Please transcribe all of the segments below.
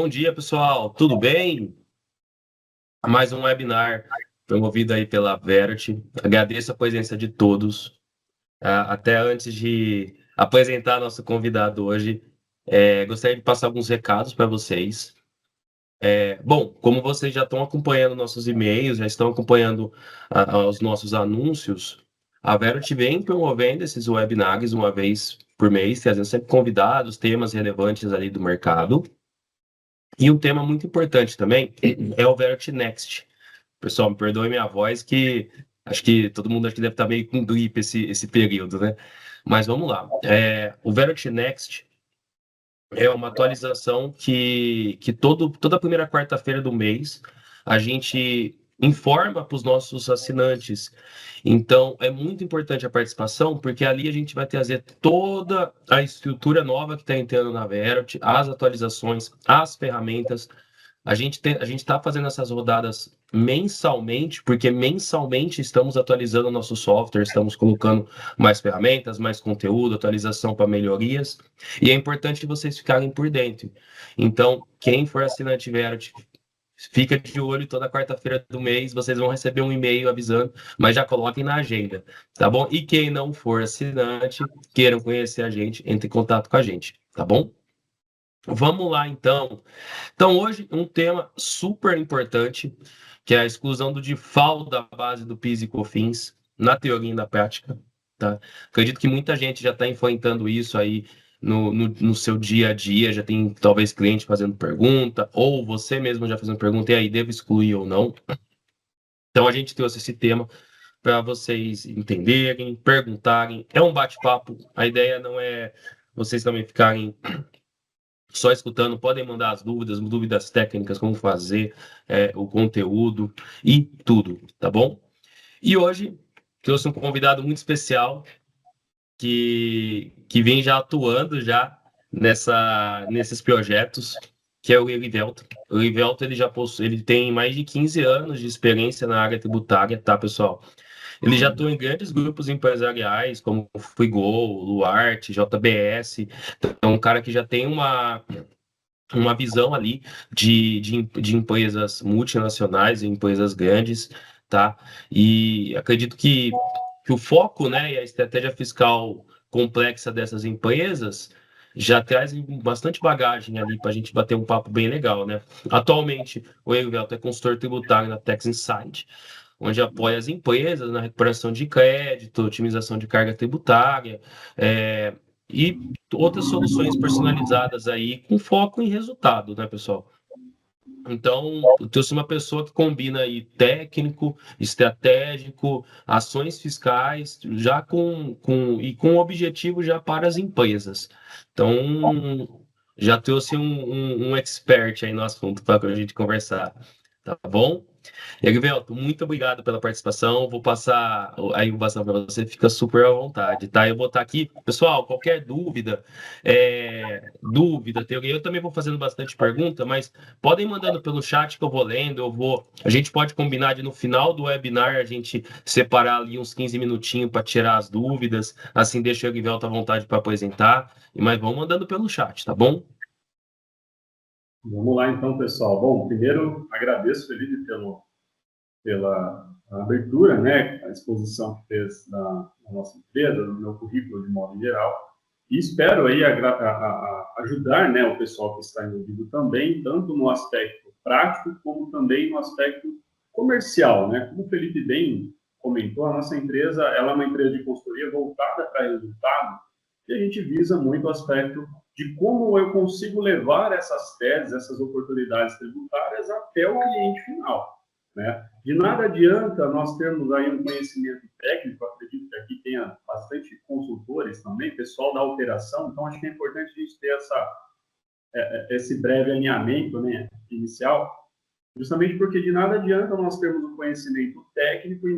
Bom dia, pessoal. Tudo bem? Mais um webinar promovido aí pela Verity. Agradeço a presença de todos. Até antes de apresentar nosso convidado hoje, gostaria de passar alguns recados para vocês. Bom, como vocês já estão acompanhando nossos e-mails, já estão acompanhando os nossos anúncios, a Verity vem promovendo esses webinars uma vez por mês, trazendo sempre convidados, temas relevantes ali do mercado. E um tema muito importante também é o Verity Next. Pessoal, me perdoe minha voz, que acho que todo mundo aqui deve estar meio com gripe esse período, né? Mas vamos lá. O Verity Next é uma atualização que toda primeira quarta-feira do mês a gente informa para os nossos assinantes. Então, é muito importante a participação, porque ali a gente vai trazer toda a estrutura nova que está entrando na Verity, as atualizações, as ferramentas. A gente está fazendo essas rodadas mensalmente, porque mensalmente estamos atualizando o nosso software, estamos colocando mais ferramentas, mais conteúdo, atualização para melhorias, e é importante vocês ficarem por dentro. Então, quem for assinante Verity, fica de olho, toda quarta-feira do mês vocês vão receber um e-mail avisando, mas já coloquem na agenda, tá bom? E quem não for assinante, queiram conhecer a gente, entre em contato com a gente, tá bom? Vamos lá, então. Então, hoje, um tema super importante, que é a exclusão do default da base do PIS e COFINS, na teoria e na prática. Tá? Acredito que muita gente já está enfrentando isso aí no seu dia a dia, já tem talvez cliente fazendo pergunta, ou você mesmo já fazendo pergunta, e aí, devo excluir ou não? Então, a gente trouxe esse tema para vocês entenderem, perguntarem. É um bate-papo, a ideia não é vocês também ficarem só escutando, podem mandar as dúvidas técnicas, como fazer, o conteúdo e tudo, tá bom? E hoje trouxe um convidado muito especial que vem já atuando já nesses projetos, que é o Erivelto. O Erivelto, ele tem mais de 15 anos de experiência na área tributária, tá, pessoal? Ele já atua em grandes grupos empresariais, como Frigol, Luarte, JBS. Então, é um cara que já tem uma visão ali de empresas multinacionais e empresas grandes, tá? E acredito que o foco, né, e a estratégia fiscal complexa dessas empresas já traz bastante bagagem ali para a gente bater um papo bem legal, né? Atualmente, o Erivelto é consultor tributário na Tax Insight, onde apoia as empresas na recuperação de crédito, otimização de carga tributária, é, e outras soluções personalizadas aí com foco em resultado, né, pessoal? Então, eu trouxe uma pessoa que combina aí técnico, estratégico, ações fiscais, já com objetivo já para as empresas. Então, já trouxe um expert aí no assunto para a gente conversar, tá bom? Egvelto, muito obrigado pela participação. Vou passar a inovação para você, fica super à vontade, tá? Eu vou estar aqui. Pessoal, qualquer dúvida, teoria, eu também vou fazendo bastante pergunta, mas podem mandando pelo chat que eu vou lendo, a gente pode combinar de no final do webinar a gente separar ali uns 15 minutinhos para tirar as dúvidas, assim deixa o Egvelto à vontade para apresentar, mas vão mandando pelo chat, tá bom? Vamos lá, então, pessoal. Bom, primeiro, agradeço, Felipe, pela abertura, né, a exposição que fez na nossa empresa, no meu currículo de modo geral, e espero aí ajudar, né, o pessoal que está envolvido também, tanto no aspecto prático, como também no aspecto comercial, né? Como o Felipe bem comentou, a nossa empresa, ela é uma empresa de consultoria voltada para resultado, e a gente visa muito o aspecto de como eu consigo levar essas teses, essas oportunidades tributárias até o cliente final, né? De nada adianta nós termos aí um conhecimento técnico, acredito que aqui tenha bastante consultores também, pessoal da operação, então acho que é importante a gente ter esse breve alinhamento, né, inicial, justamente porque de nada adianta nós termos um conhecimento técnico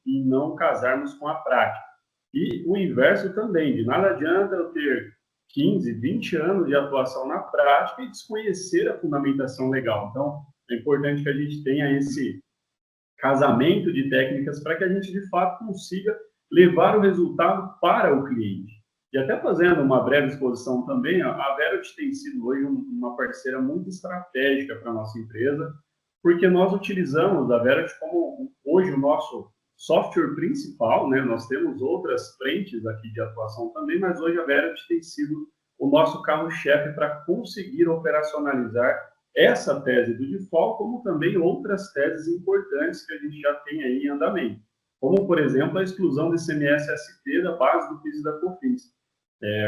e não casarmos com a prática. E o inverso também, de nada adianta eu ter 15, 20 anos de atuação na prática e desconhecer a fundamentação legal. Então, é importante que a gente tenha esse casamento de técnicas para que a gente, de fato, consiga levar o resultado para o cliente. E até fazendo uma breve exposição também, a Verity tem sido hoje uma parceira muito estratégica para a nossa empresa, porque nós utilizamos a Verity como hoje o nosso software principal, né? Nós temos outras frentes aqui de atuação também, mas hoje a Verity tem sido o nosso carro-chefe para conseguir operacionalizar essa tese do default, como também outras teses importantes que a gente já tem aí em andamento, como, por exemplo, a exclusão do ICMS-ST da base do PIS e da COFINS.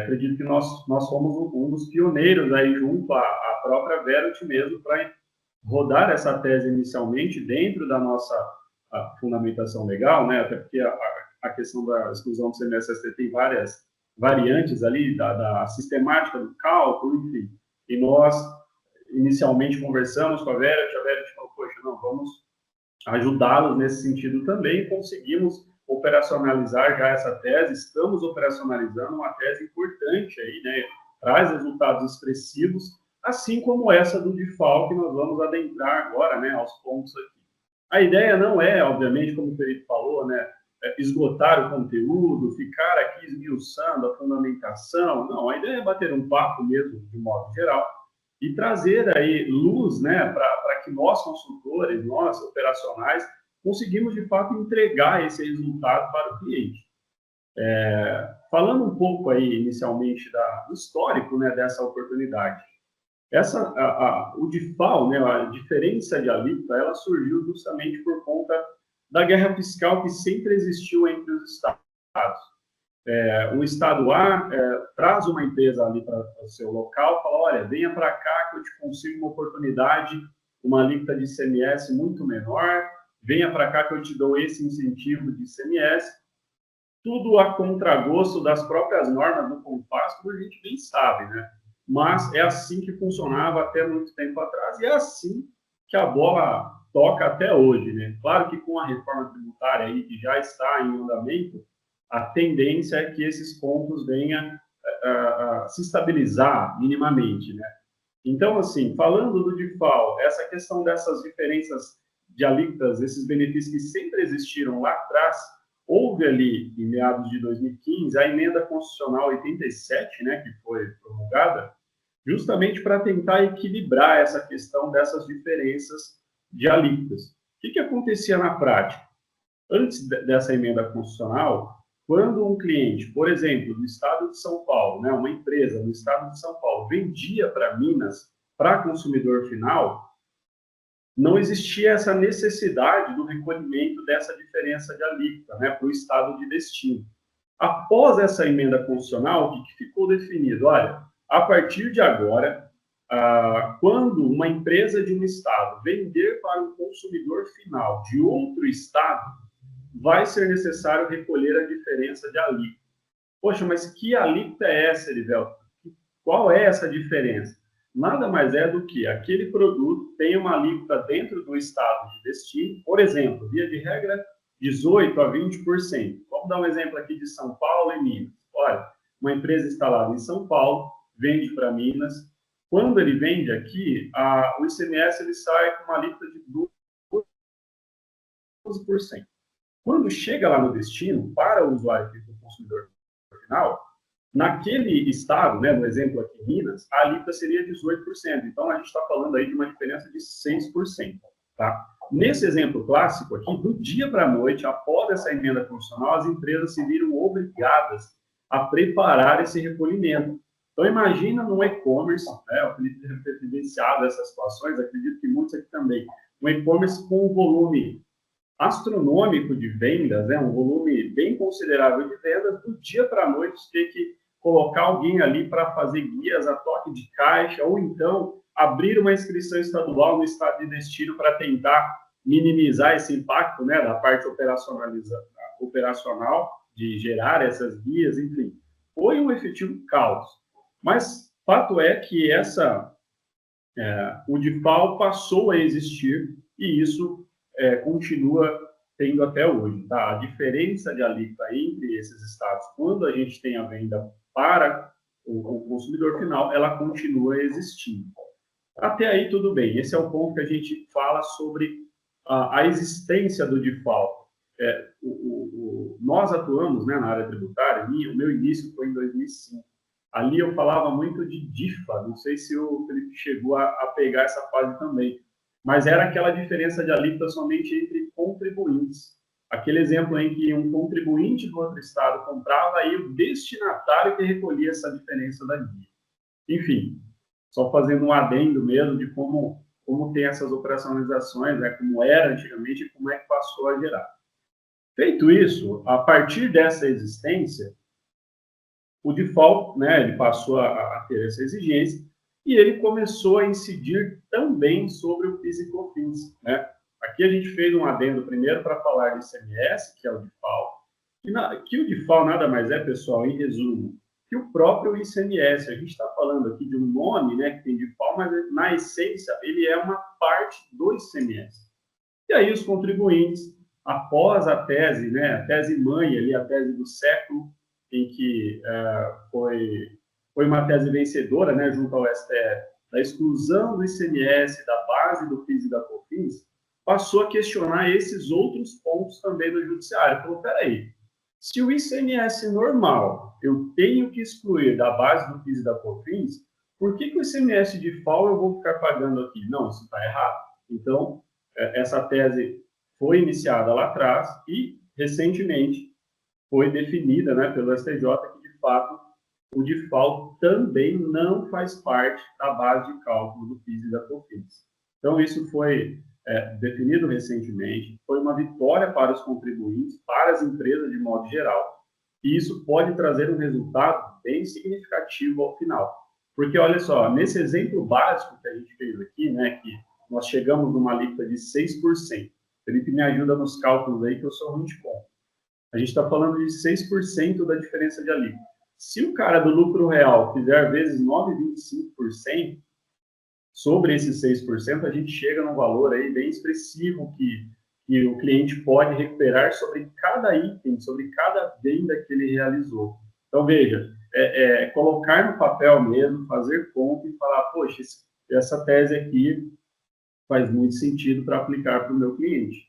Acredito que nós fomos um dos pioneiros aí junto à própria Verity mesmo para rodar essa tese inicialmente dentro da nossa fundamentação legal, né? Até porque a questão da exclusão do CMS-ST tem várias variantes ali da sistemática do cálculo, enfim. E nós inicialmente conversamos com a Verity falou, poxa, não, vamos ajudá-los nesse sentido também, e conseguimos operacionalizar já essa tese, estamos operacionalizando uma tese importante aí, né? Traz resultados expressivos, assim como essa do default que nós vamos adentrar agora, né, aos pontos aqui. A ideia não é, obviamente, como o Felipe falou, né, esgotar o conteúdo, ficar aqui esmiuçando a fundamentação, não, a ideia é bater um papo mesmo, de modo geral, e trazer aí luz, né, para que nós, consultores, nós, operacionais, conseguimos, de fato, entregar esse resultado para o cliente. Falando um pouco aí, inicialmente, do histórico, né, dessa oportunidade. O DIFAL, né, a diferença de alíquota, ela surgiu justamente por conta da guerra fiscal que sempre existiu entre os estados. O estado A traz uma empresa ali para o seu local, fala, olha, venha para cá que eu te consigo uma oportunidade, uma alíquota de ICMS muito menor, venha para cá que eu te dou esse incentivo de ICMS, tudo a contragosto das próprias normas do CONFAS, como a gente bem sabe, né? Mas é assim que funcionava até muito tempo atrás e é assim que a bola toca até hoje, né? Claro que com a reforma tributária aí que já está em andamento, a tendência é que esses pontos venham a se estabilizar minimamente, né? Então, assim, falando do DIFAL, essa questão dessas diferenças de alíquotas, esses benefícios que sempre existiram lá atrás, houve ali, em meados de 2015, a emenda constitucional 87, né, que foi promulgada, justamente para tentar equilibrar essa questão dessas diferenças de alíquotas. O que acontecia na prática? Antes dessa emenda constitucional, quando um cliente, por exemplo, do estado de São Paulo, né, uma empresa do estado de São Paulo, vendia para Minas, para consumidor final, não existia essa necessidade do recolhimento dessa diferença de alíquota, né, para o estado de destino. Após essa emenda constitucional, o que ficou definido? Olha, a partir de agora, quando uma empresa de um estado vender para um consumidor final de outro estado, vai ser necessário recolher a diferença de alíquota. Poxa, mas que alíquota é essa, Erivelto? Qual é essa diferença? Nada mais é do que aquele produto tem uma alíquota dentro do estado de destino, por exemplo, via de regra, 18% a 20%. Vamos dar um exemplo aqui de São Paulo e Minas. Olha, uma empresa instalada em São Paulo, vende para Minas. Quando ele vende aqui, o ICMS ele sai com uma alíquota de 12%. Quando chega lá no destino, para o usuário, o consumidor final, naquele estado, né, no exemplo aqui em Minas, a alíquota seria 18%. Então, a gente está falando aí de uma diferença de 6%. Tá? Nesse exemplo clássico aqui, do dia para a noite, após essa emenda constitucional, as empresas se viram obrigadas a preparar esse recolhimento. Então, imagina no e-commerce, né, eu acredito ter vivenciado essas situações, acredito que muitos aqui também, um e-commerce com um volume astronômico de vendas, né, um volume bem considerável de vendas, do dia para a noite ter que colocar alguém ali para fazer guias a toque de caixa, ou então abrir uma inscrição estadual no estado de destino para tentar minimizar esse impacto, né, da parte operacional de gerar essas guias, enfim. Foi um efetivo caos. Mas fato é que o DIFAL passou a existir e isso continua tendo até hoje. Tá? A diferença de alíquota entre esses estados, quando a gente tem a venda para o consumidor final, ela continua existindo. Até aí, tudo bem. Esse é o ponto que a gente fala sobre a existência do DIFAL. nós atuamos, né, na área tributária, e o meu início foi em 2005. Ali eu falava muito de DIFA, não sei se o Felipe chegou a pegar essa fase também, mas era aquela diferença de alíquota somente entre contribuintes. Aquele exemplo em que um contribuinte do outro estado comprava e o destinatário que recolhia essa diferença da DIFA. Enfim, só fazendo um adendo mesmo de como tem essas operacionalizações, né, como era antigamente e como é que passou a gerar. Feito isso, a partir dessa existência, o default, né, ele passou a ter essa exigência e ele começou a incidir também sobre o PIS e COFINS, né? Aqui a gente fez um adendo primeiro para falar do ICMS, que é o default, que o default nada mais é, pessoal, em resumo, que o próprio ICMS. A gente está falando aqui de um nome, né, que tem default, mas na essência ele é uma parte do ICMS. E aí os contribuintes, após a tese, né, a tese mãe ali, a tese do século, em que foi uma tese vencedora, né, junto ao STF, da exclusão do ICMS, da base do PIS e da COFINS, passou a questionar esses outros pontos também do judiciário. Falou, peraí, se o ICMS normal eu tenho que excluir da base do PIS e da COFINS, por que o ICMS de FAO eu vou ficar pagando aqui? Não, isso está errado. Então, essa tese foi iniciada lá atrás e, recentemente, foi definida, né, pelo STJ que, de fato, o default também não faz parte da base de cálculo do PIS e da COFINS. Então, isso foi definido recentemente, foi uma vitória para os contribuintes, para as empresas de modo geral, e isso pode trazer um resultado bem significativo ao final. Porque, olha só, nesse exemplo básico que a gente fez aqui, né, que nós chegamos numa alíquota de 6%. Felipe me ajuda nos cálculos aí, que eu sou ruim de conta. A gente está falando de 6% da diferença de alíquota. Se o cara do lucro real fizer vezes 9,25%, sobre esses 6%, a gente chega num valor aí bem expressivo que o cliente pode recuperar sobre cada item, sobre cada venda que ele realizou. Então, veja, colocar no papel mesmo, fazer conta e falar, poxa, essa tese aqui faz muito sentido para aplicar para o meu cliente.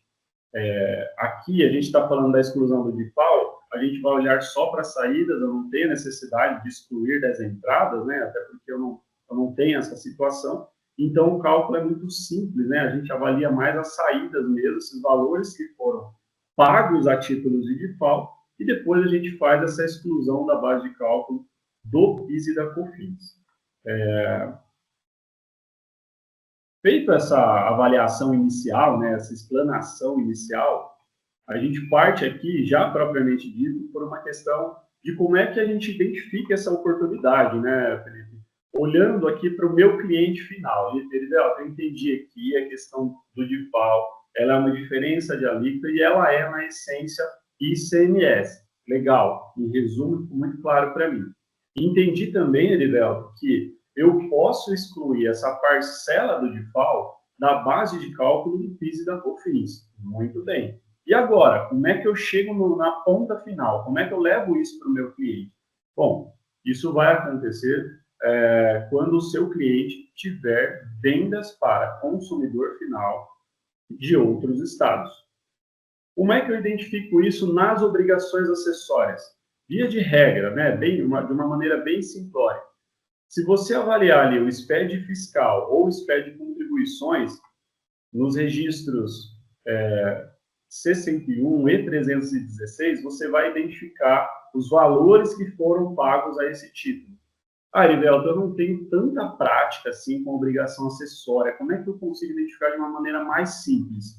Aqui, a gente está falando da exclusão do default, a gente vai olhar só para saídas, eu não tenho necessidade de excluir das entradas, né? Até porque eu não tenho essa situação. Então, o cálculo é muito simples, né? A gente avalia mais as saídas mesmo, esses valores que foram pagos a títulos de default, e depois a gente faz essa exclusão da base de cálculo do PIS e da COFINS. Feito essa avaliação inicial, né, essa explanação inicial, a gente parte aqui, já propriamente dito, por uma questão de como é que a gente identifica essa oportunidade, né, Felipe? Olhando aqui para o meu cliente final. Eu entendi aqui a questão do default, ela é uma diferença de alíquota e ela é, na essência, ICMS. Legal, em resumo, ficou muito claro para mim. Entendi também, Erivelto, que eu posso excluir essa parcela do default da base de cálculo do PIS e da COFINS. Muito bem. E agora, como é que eu chego na ponta final? Como é que eu levo isso para o meu cliente? Bom, isso vai acontecer quando o seu cliente tiver vendas para consumidor final de outros estados. Como é que eu identifico isso nas obrigações acessórias? Via de regra, né, de uma maneira bem simplória. Se você avaliar ali o SPED fiscal ou o SPED de contribuições nos registros C101 e 316, você vai identificar os valores que foram pagos a esse título. Erivelto, eu não tenho tanta prática assim com obrigação acessória. Como é que eu consigo identificar de uma maneira mais simples?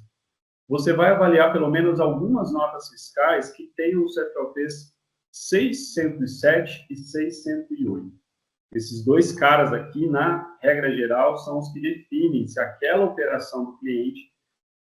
Você vai avaliar pelo menos algumas notas fiscais que tenham os FLPs 607 e 608. Esses dois caras aqui, na regra geral, são os que definem se aquela operação do cliente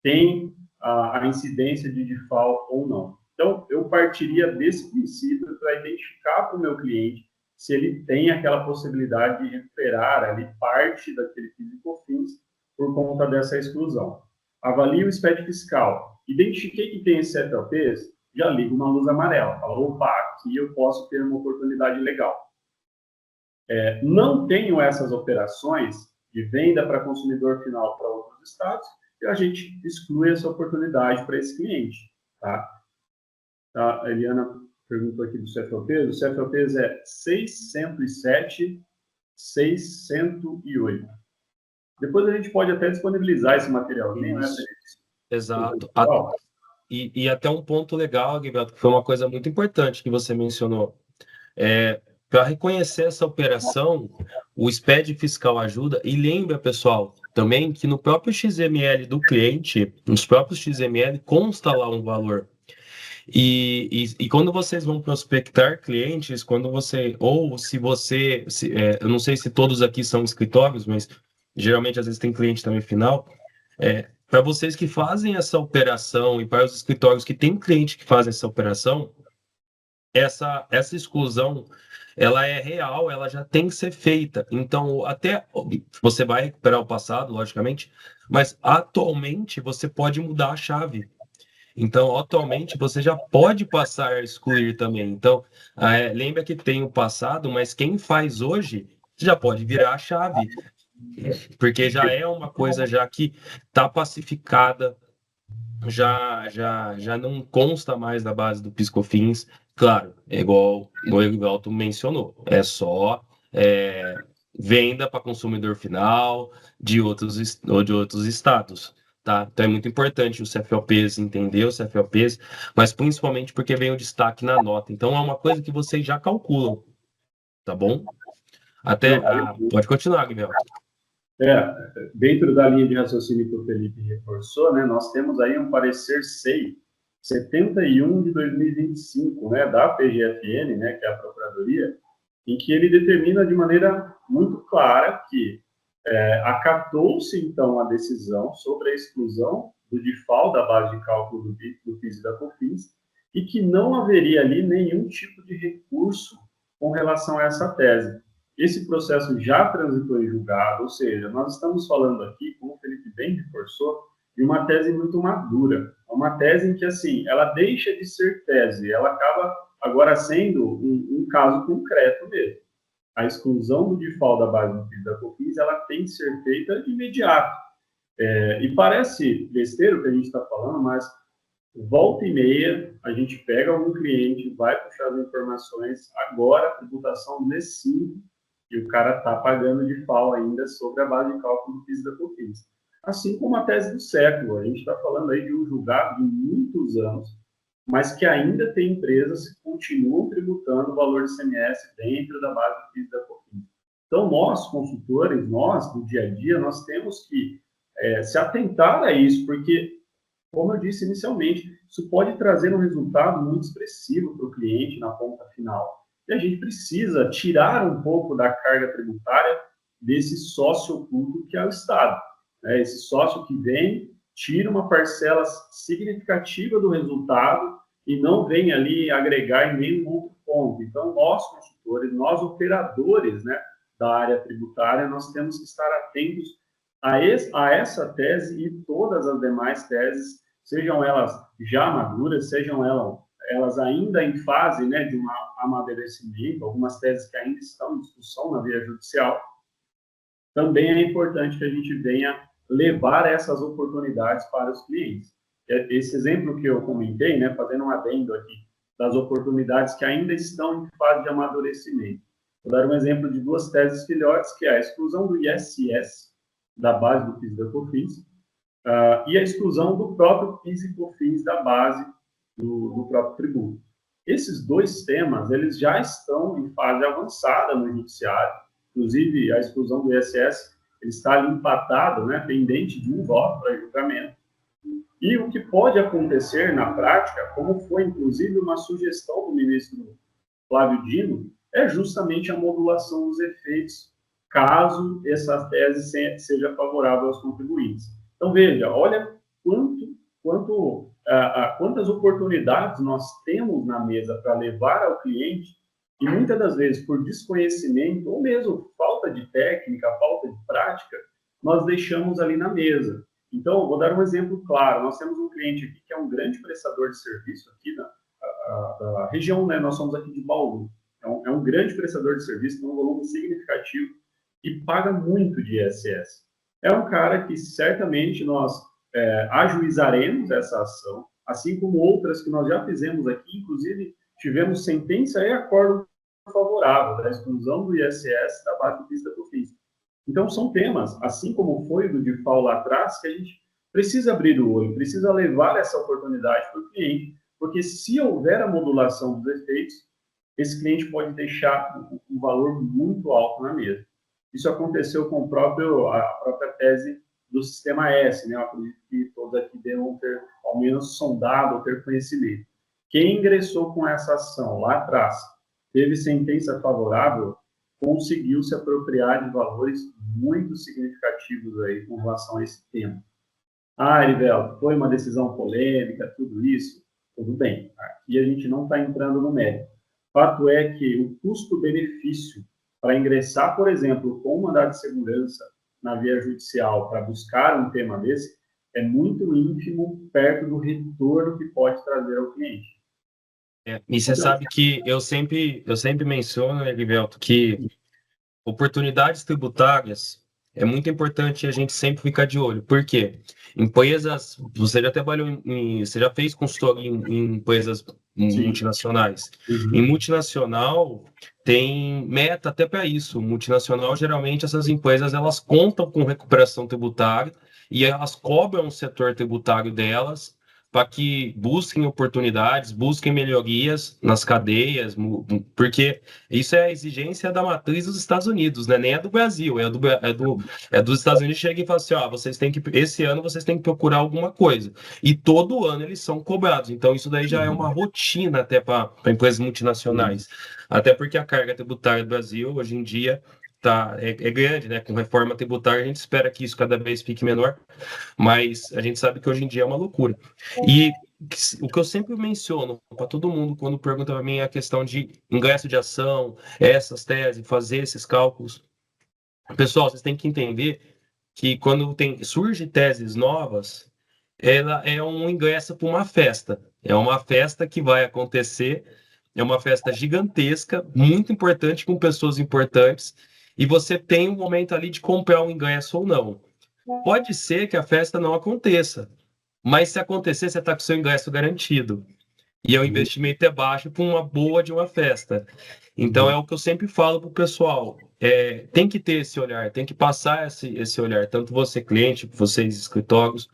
tem a incidência de default ou não. Então, eu partiria desse princípio para identificar para o meu cliente se ele tem aquela possibilidade de recuperar ali parte daquele PIS e COFINS por conta dessa exclusão. Avalie o SPED fiscal. Identifiquei que tem esses FLPs, já ligo uma luz amarela. Falo, opa, aqui eu posso ter uma oportunidade legal. Não tenho essas operações de venda para consumidor final para outros estados, e a gente exclui essa oportunidade para esse cliente. Tá? A Eliana perguntou aqui do CFOPs. O CFOPs é 607, 608. Depois a gente pode até disponibilizar esse materialzinho, né? Exato. E até um ponto legal, Guilherme, que foi uma coisa muito importante que você mencionou. Para reconhecer essa operação, o SPED fiscal ajuda. E lembra, pessoal, também que no próprio XML do cliente, nos próprios XML, consta lá um valor. E quando vocês vão prospectar clientes, quando você, ou se você, eu não sei se todos aqui são escritórios, mas geralmente às vezes tem cliente também final, para vocês que fazem essa operação e para os escritórios que têm cliente que fazem essa operação, essa exclusão, ela é real, ela já tem que ser feita. Então, até você vai recuperar o passado, logicamente, mas atualmente você pode mudar a chave. Então, atualmente, você já pode passar a excluir também. Então, lembra que tem o passado, mas quem faz hoje já pode virar a chave, porque já é uma coisa já que está pacificada, já não consta mais da base do PiscoFins. Claro, é igual o Evaldo mencionou, é só venda para consumidor final de outros estados. Tá? Então é muito importante os CFOPs entender os CFOPs, mas principalmente porque vem o destaque na nota. Então é uma coisa que vocês já calculam, tá bom? Pode continuar, Guilherme. Dentro da linha de raciocínio que o Felipe reforçou, né, nós temos aí um parecer SEI 71 de 2025, né, da PGFN, né, que é a Procuradoria, em que ele determina de maneira muito clara que acatou-se, então, a decisão sobre a exclusão do DIFAL da base de cálculo do PIS e da COFINS, e que não haveria ali nenhum tipo de recurso com relação a essa tese. Esse processo já transitou em julgado, ou seja, nós estamos falando aqui, como o Felipe bem reforçou, de uma tese muito madura, uma tese em que, assim, ela deixa de ser tese, ela acaba agora sendo um caso concreto mesmo. A exclusão do DIFAL da base do PIS da COFINS, ela tem que ser feita de imediato. E parece besteira o que a gente está falando, mas volta e meia, a gente pega algum cliente, vai puxar as informações, agora a tributação D5, e o cara está pagando de FAO ainda sobre a base de cálculo do PIS da COFINS. Assim como a tese do século, a gente está falando aí de um julgado de muitos anos, mas que ainda tem empresas que continuam tributando o valor de ICMS dentro da base do PIS da COFINS. Então, nós, consultores, nós, no dia a dia, nós temos que se atentar a isso, porque, como eu disse inicialmente, isso pode trazer um resultado muito expressivo para o cliente na ponta final. E a gente precisa tirar um pouco da carga tributária desse sócio oculto que é o Estado. Esse sócio que vem, tira uma parcela significativa do resultado e não vem ali agregar em nenhum outro ponto. Então, nós, consultores, nós, operadores, né, da área tributária, nós temos que estar atentos a essa tese e todas as demais teses, sejam elas já maduras, sejam elas ainda em fase, né, de um amadurecimento, algumas teses que ainda estão em discussão na via judicial. Também é importante que a gente venha levar essas oportunidades para os clientes. Esse exemplo que eu comentei, né, fazendo um adendo aqui, das oportunidades que ainda estão em fase de amadurecimento. Vou dar um exemplo de duas teses filhotes, que é a exclusão do ISS, da base do PIS e da COFINS, e a exclusão do próprio PIS e COFINS da base do próprio tributo. Esses dois temas, eles já estão em fase avançada no judiciário, inclusive a exclusão do ISS, ele está ali empatado, né, pendente de um voto para julgamento. E o que pode acontecer na prática, como foi inclusive uma sugestão do ministro Flávio Dino, é justamente a modulação dos efeitos, caso essa tese seja favorável aos contribuintes. Então, veja, olha quantas oportunidades nós temos na mesa para levar ao cliente, e muitas das vezes, por desconhecimento, ou mesmo falta de técnica, falta de prática, nós deixamos ali na mesa. Então, vou dar um exemplo claro. Nós temos um cliente aqui que é um grande prestador de serviço aqui da região, né? Nós somos aqui de Bauru. É um grande prestador de serviço, tem um volume significativo e paga muito de ISS. É um cara que certamente nós ajuizaremos essa ação, assim como outras que nós já fizemos aqui, inclusive tivemos sentença e acordo favorável da exclusão do ISS da base de pista do FIS. Então, são temas, assim como foi do DIFAL lá atrás, que a gente precisa abrir o olho, precisa levar essa oportunidade para o cliente, porque se houver a modulação dos efeitos, esse cliente pode deixar um valor muito alto na mesa. Isso aconteceu com a própria tese do Sistema S, né? Eu acredito que todos aqui devam ter, ao menos, sondado ou ter conhecimento. Quem ingressou com essa ação lá atrás, teve sentença favorável, conseguiu se apropriar de valores muito significativos aí com relação a esse tema. Erivelto, foi uma decisão polêmica, tudo isso, tudo bem. Aqui a gente não está entrando no mérito. Fato é que o custo-benefício para ingressar, por exemplo, com um mandado de segurança na via judicial para buscar um tema desse, é muito ínfimo perto do retorno que pode trazer ao cliente. E você sabe que eu sempre menciono, né, Erivelto, que oportunidades tributárias é muito importante a gente sempre ficar de olho. Por quê? Empresas, você já trabalhou você já fez consultoria em empresas multinacionais. Uhum. Em multinacional tem meta até para isso. Multinacional, geralmente essas empresas elas contam com recuperação tributária e elas cobram o setor tributário delas para que busquem oportunidades, busquem melhorias nas cadeias, porque isso é a exigência da matriz dos Estados Unidos, né? Nem é do Brasil, é dos Estados Unidos. Chega e fala assim, vocês têm que, esse ano vocês têm que procurar alguma coisa. E todo ano eles são cobrados. Então isso daí já é uma rotina até para empresas multinacionais. Até porque a carga tributária do Brasil, hoje em dia, é grande, né? Com reforma tributária, a gente espera que isso cada vez fique menor, mas a gente sabe que hoje em dia é uma loucura. E o que eu sempre menciono para todo mundo quando pergunta para mim é a questão de ingresso de ação, essas teses, fazer esses cálculos. Pessoal, vocês têm que entender que quando surge teses novas, ela é um ingresso para uma festa. É uma festa que vai acontecer, é uma festa gigantesca, muito importante, com pessoas importantes, e você tem um momento ali de comprar um ingresso ou não. Pode ser que a festa não aconteça, mas se acontecer, você está com seu ingresso garantido. E o investimento é baixo para uma boa de uma festa. Então, é o que eu sempre falo para o pessoal. Tem que ter esse olhar, tem que passar esse olhar. Tanto você, cliente, vocês, escritórios,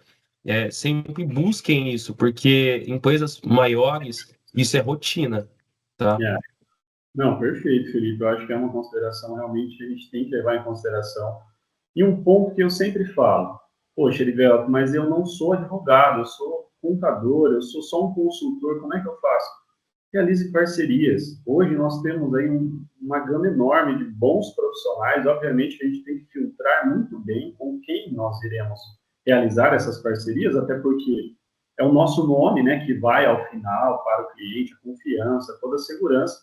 sempre busquem isso, porque empresas maiores, isso é rotina, tá? Não, perfeito, Felipe. Eu acho que é uma consideração realmente que a gente tem que levar em consideração. E um ponto que eu sempre falo, poxa, Heriberto, mas eu não sou advogado, eu sou contador, eu sou só um consultor, como é que eu faço? Realize parcerias. Hoje nós temos aí uma gama enorme de bons profissionais, obviamente que a gente tem que filtrar muito bem com quem nós iremos realizar essas parcerias, até porque é o nosso nome, né, que vai ao final para o cliente, a confiança, toda a segurança,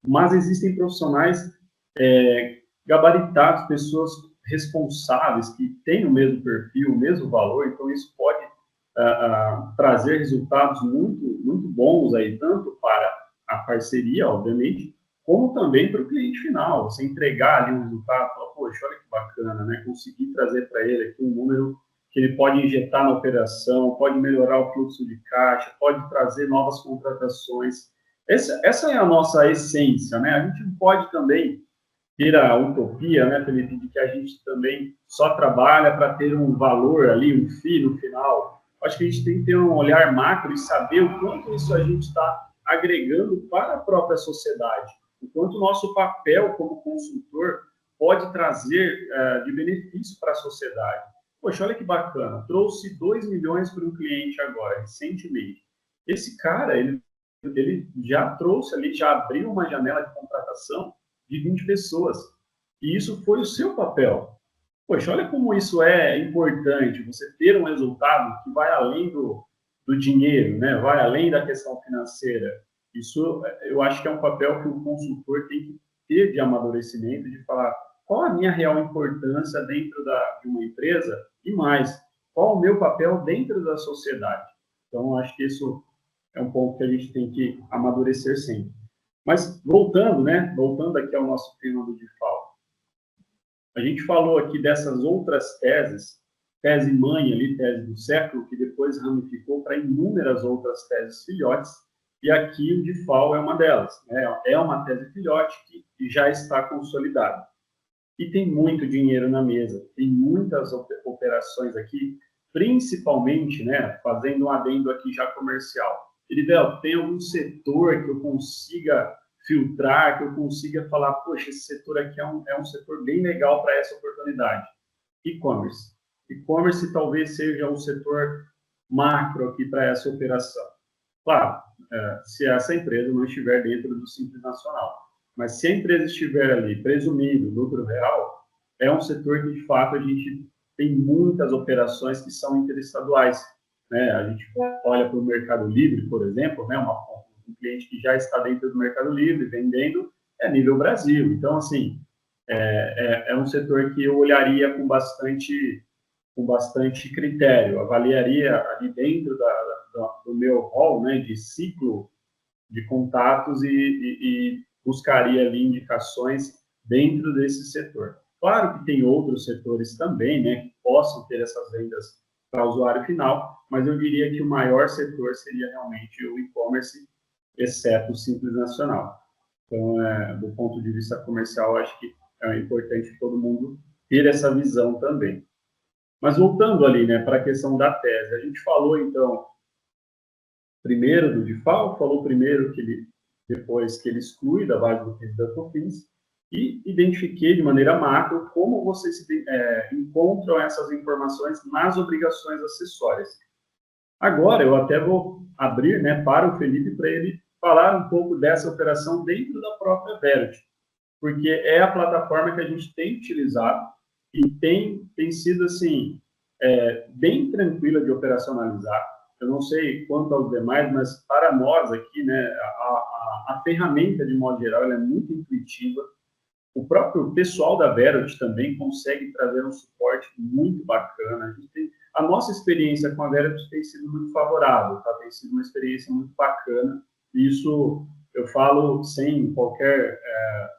mas existem profissionais gabaritados, pessoas responsáveis, que têm o mesmo perfil, o mesmo valor, então isso pode trazer resultados muito, muito bons aí, tanto para a parceria, obviamente, como também para o cliente final. Você entregar ali um resultado, falar, poxa, olha que bacana, né? Conseguir trazer para ele aqui um número que ele pode injetar na operação, pode melhorar o fluxo de caixa, pode trazer novas contratações. Essa é a nossa essência, né? A gente não pode também ter a utopia, né, Felipe, de que a gente também só trabalha para ter um valor ali, um FII no final. Acho que a gente tem que ter um olhar macro e saber o quanto isso a gente está agregando para a própria sociedade, o quanto o nosso papel como consultor pode trazer de benefício para a sociedade. Poxa, olha que bacana, trouxe 2 milhões para um cliente agora, recentemente. Esse cara, ele já trouxe ali, já abriu uma janela de contratação de 20 pessoas. E isso foi o seu papel. Poxa, olha como isso é importante, você ter um resultado que vai além do dinheiro, né? Vai além da questão financeira. Isso, eu acho que é um papel que o consultor tem que ter de amadurecimento, de falar qual a minha real importância dentro de uma empresa e mais, qual o meu papel dentro da sociedade. Então, acho que isso é um ponto que a gente tem que amadurecer sempre. Mas voltando, né? Voltando aqui ao nosso tema do DIFAL. A gente falou aqui dessas outras teses tese mãe ali, tese do século, que depois ramificou para inúmeras outras teses filhotes, e aqui o DIFAL é uma delas, né? É uma tese filhote que já está consolidada. E tem muito dinheiro na mesa, tem muitas operações aqui, principalmente, né, fazendo um adendo aqui já comercial. Elivelto, tem algum setor que eu consiga filtrar, que eu consiga falar, poxa, esse setor aqui é um setor bem legal para essa oportunidade? E-commerce. E-commerce talvez seja um setor macro aqui para essa operação. Claro, se essa empresa não estiver dentro do Simples Nacional. Mas se a empresa estiver ali presumindo lucro real, é um setor que, de fato, a gente tem muitas operações que são interestaduais. Né? A gente olha para o Mercado Livre, por exemplo, né? Um cliente que já está dentro do Mercado Livre, vendendo, é nível Brasil. Então, assim, é um setor que eu olharia com bastante critério, avaliaria ali dentro do meu rol, né, de ciclo de contatos e buscaria ali indicações dentro desse setor. Claro que tem outros setores também, né, que possam ter essas vendas para o usuário final, mas eu diria que o maior setor seria realmente o e-commerce, exceto o Simples Nacional. Então, do ponto de vista comercial, acho que é importante todo mundo ter essa visão também. Mas voltando ali, né, para a questão da tese, a gente falou, então, primeiro do DIFAL, falou primeiro que ele, depois que ele exclui da base do PIS da COFINS, e identifiquei de maneira macro como vocês encontram essas informações nas obrigações acessórias. Agora, eu até vou abrir, né, para o Felipe, para ele falar um pouco dessa operação dentro da própria Verity, porque é a plataforma que a gente tem utilizado e tem sido, assim, bem tranquila de operacionalizar. Eu não sei quanto aos demais, mas para nós aqui, né, a ferramenta, de modo geral, ela é muito intuitiva. O próprio pessoal da Verity também consegue trazer um suporte muito bacana. A nossa experiência com a Verity tem sido muito favorável, tá? Tem sido uma experiência muito bacana. Isso eu falo sem qualquer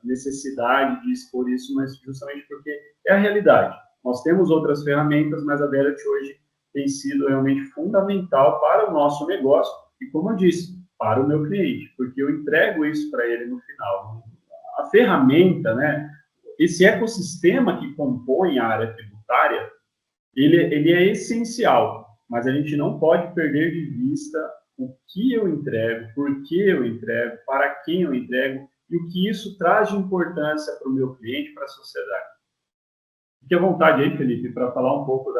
necessidade de expor isso, mas justamente porque é a realidade. Nós temos outras ferramentas, mas a Verity hoje tem sido realmente fundamental para o nosso negócio e, como eu disse, para o meu cliente, porque eu entrego isso para ele no final. A ferramenta, né, esse ecossistema que compõe a área tributária, ele é essencial, mas a gente não pode perder de vista o que eu entrego, por que eu entrego, para quem eu entrego e o que isso traz de importância para o meu cliente, para a sociedade. Fique à vontade aí, Felipe, para falar um pouco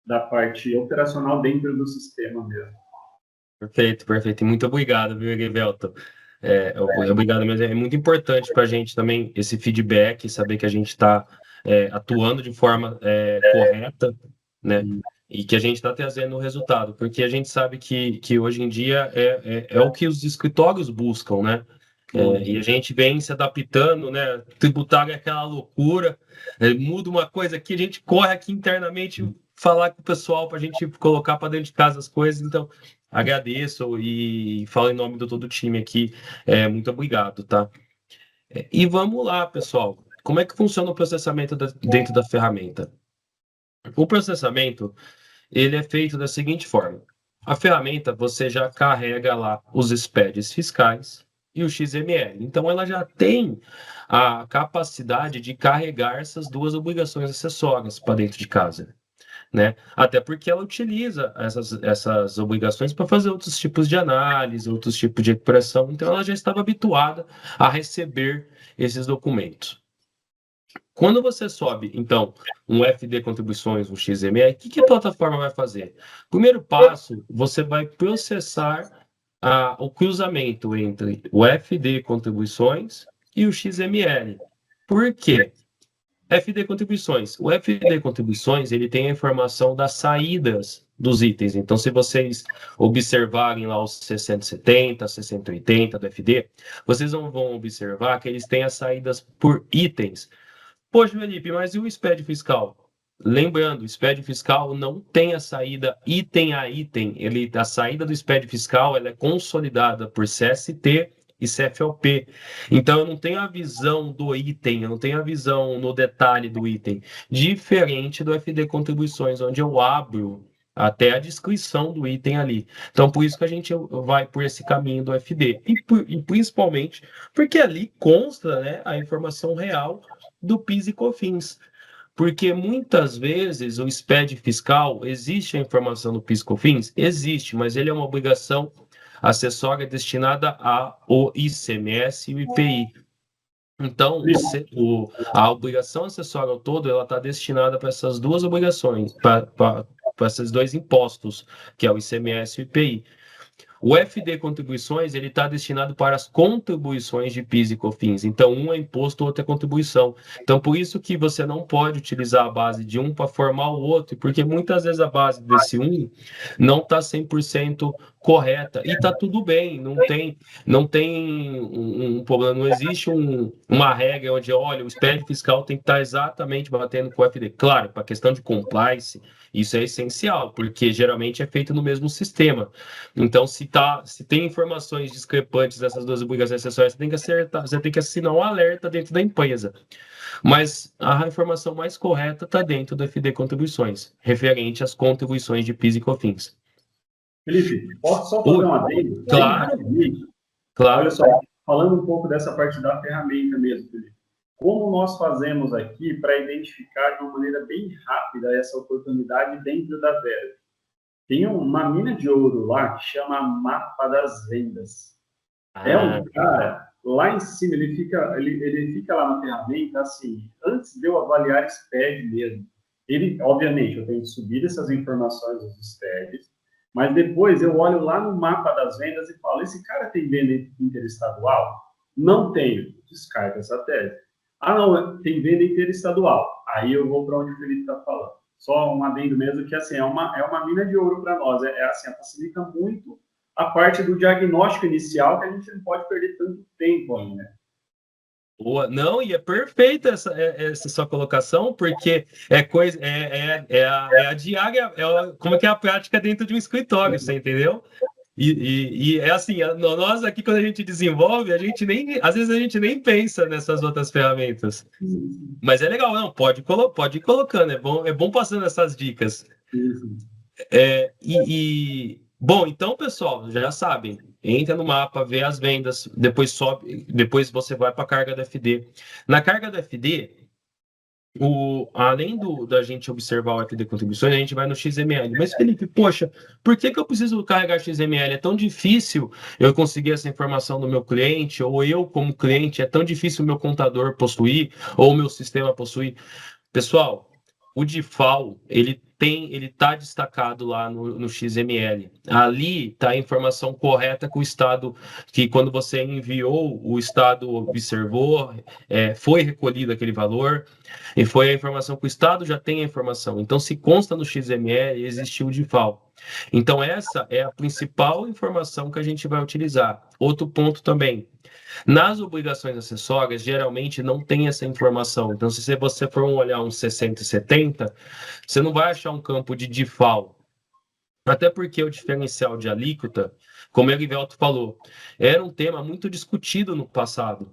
da parte operacional dentro do sistema mesmo. Perfeito, perfeito. E muito obrigado, viu, Erivelto? Obrigado mesmo. É muito importante para a gente também esse feedback, saber que a gente está atuando de forma correta, né? E que a gente está trazendo o resultado, porque a gente sabe que hoje em dia é o que os escritórios buscam, né? E a gente vem se adaptando, né? Tributário é aquela loucura, muda uma coisa aqui, a gente corre aqui internamente falar com o pessoal para a gente colocar para dentro de casa as coisas. Então, agradeço e falo em nome de todo o time aqui. Muito obrigado, tá? E vamos lá, pessoal. Como é que funciona o processamento dentro da ferramenta? O processamento, ele é feito da seguinte forma. A ferramenta, você já carrega lá os SPEDs fiscais e o XML. Então, ela já tem a capacidade de carregar essas duas obrigações acessórias para dentro de casa, né? Até porque ela utiliza essas obrigações para fazer outros tipos de análise, outros tipos de recuperação. Então, ela já estava habituada a receber esses documentos. Quando você sobe, então, um FD contribuições, um XML, o que a plataforma vai fazer? Primeiro passo, você vai processar o cruzamento entre o FD contribuições e o XML. Por quê? FD contribuições. O FD contribuições, ele tem a informação das saídas dos itens. Então, se vocês observarem lá os 670, 680 do FD, vocês não vão observar que eles têm as saídas por itens. Poxa, Felipe, mas e o SPED fiscal? Lembrando, o SPED fiscal não tem a saída item a item. A saída do SPED fiscal ela é consolidada por CST isso é FOP. Então, eu não tenho a visão do item, eu não tenho a visão no detalhe do item, diferente do FD Contribuições, onde eu abro até a descrição do item ali. Então, por isso que a gente vai por esse caminho do FD. E principalmente porque ali consta, né, a informação real do PIS e COFINS. Porque muitas vezes o SPED fiscal, existe a informação do PIS e COFINS? Existe, mas ele é uma obrigação acessória destinada ao ICMS e o IPI. Então, a obrigação acessória ao todo, ela está destinada para essas duas obrigações, para esses dois impostos, que é o ICMS e o IPI. O FD Contribuições, ele está destinado para as contribuições de PIS e COFINS. Então, um é imposto, o outro é contribuição. Então, por isso que você não pode utilizar a base de um para formar o outro, porque muitas vezes a base desse um não está 100% correta. E está tudo bem, não tem um problema, não existe uma regra onde, olha, o SPED fiscal tem que estar exatamente batendo com o FD. Claro, para a questão de compliance, isso é essencial, porque geralmente é feito no mesmo sistema. Então, se tem informações discrepantes dessas duas obrigações acessórias, você tem que assinar um alerta dentro da empresa. Mas a informação mais correta está dentro do FD Contribuições, referente às contribuições de PIS e COFINS. Felipe, posso só fazer um adendo? Claro, claro. Olha só, falando um pouco dessa parte da ferramenta mesmo, Felipe. Como nós fazemos aqui para identificar de uma maneira bem rápida essa oportunidade dentro da Vera? Tem uma mina de ouro lá que chama Mapa das Vendas. É um cara, lá em cima, ele fica lá na ferramenta, assim, antes de eu avaliar SPED mesmo. Obviamente, eu tenho que subir essas informações dos SPEDs, mas depois eu olho lá no Mapa das Vendas e falo, esse cara tem venda interestadual? Não tenho. Descarta essa tese. Ah, não, tem venda interestadual. Aí eu vou para onde o Felipe está falando. Só um adendo mesmo que assim, é uma mina de ouro para nós. Assim, facilita muito a parte do diagnóstico inicial, que a gente não pode perder tanto tempo aí, né? Boa. Não, e é perfeita essa sua colocação, porque é coisa, a diária, como é que é a prática dentro de um escritório, você entendeu? E é assim, nós aqui quando a gente desenvolve, às vezes a gente nem pensa nessas outras ferramentas. Mas é legal, não, pode ir colocando, é bom passando essas dicas. Bom, então, pessoal, já sabem, entra no mapa, vê as vendas, depois sobe, depois você vai para a carga do FD. Na carga do FD, além da gente observar o FD contribuições, a gente vai no XML. Mas, Felipe, poxa, por que eu preciso carregar XML? É tão difícil eu conseguir essa informação do meu cliente, ou eu, como cliente, é tão difícil o meu contador possuir, ou o meu sistema possuir. Pessoal, o DIFAL, ele está destacado lá no XML. Ali está a informação correta que o Estado, que quando você enviou, o Estado observou, foi recolhido aquele valor, e foi a informação que o Estado já tem a informação. Então, se consta no XML, existiu o DIFAL. Então, essa é a principal informação que a gente vai utilizar. Outro ponto também. Nas obrigações acessórias, geralmente não tem essa informação. Então, se você for olhar um 60 e 70, você não vai achar um campo de DIFAL. Até porque o diferencial de alíquota, como o Erivelto falou, era um tema muito discutido no passado.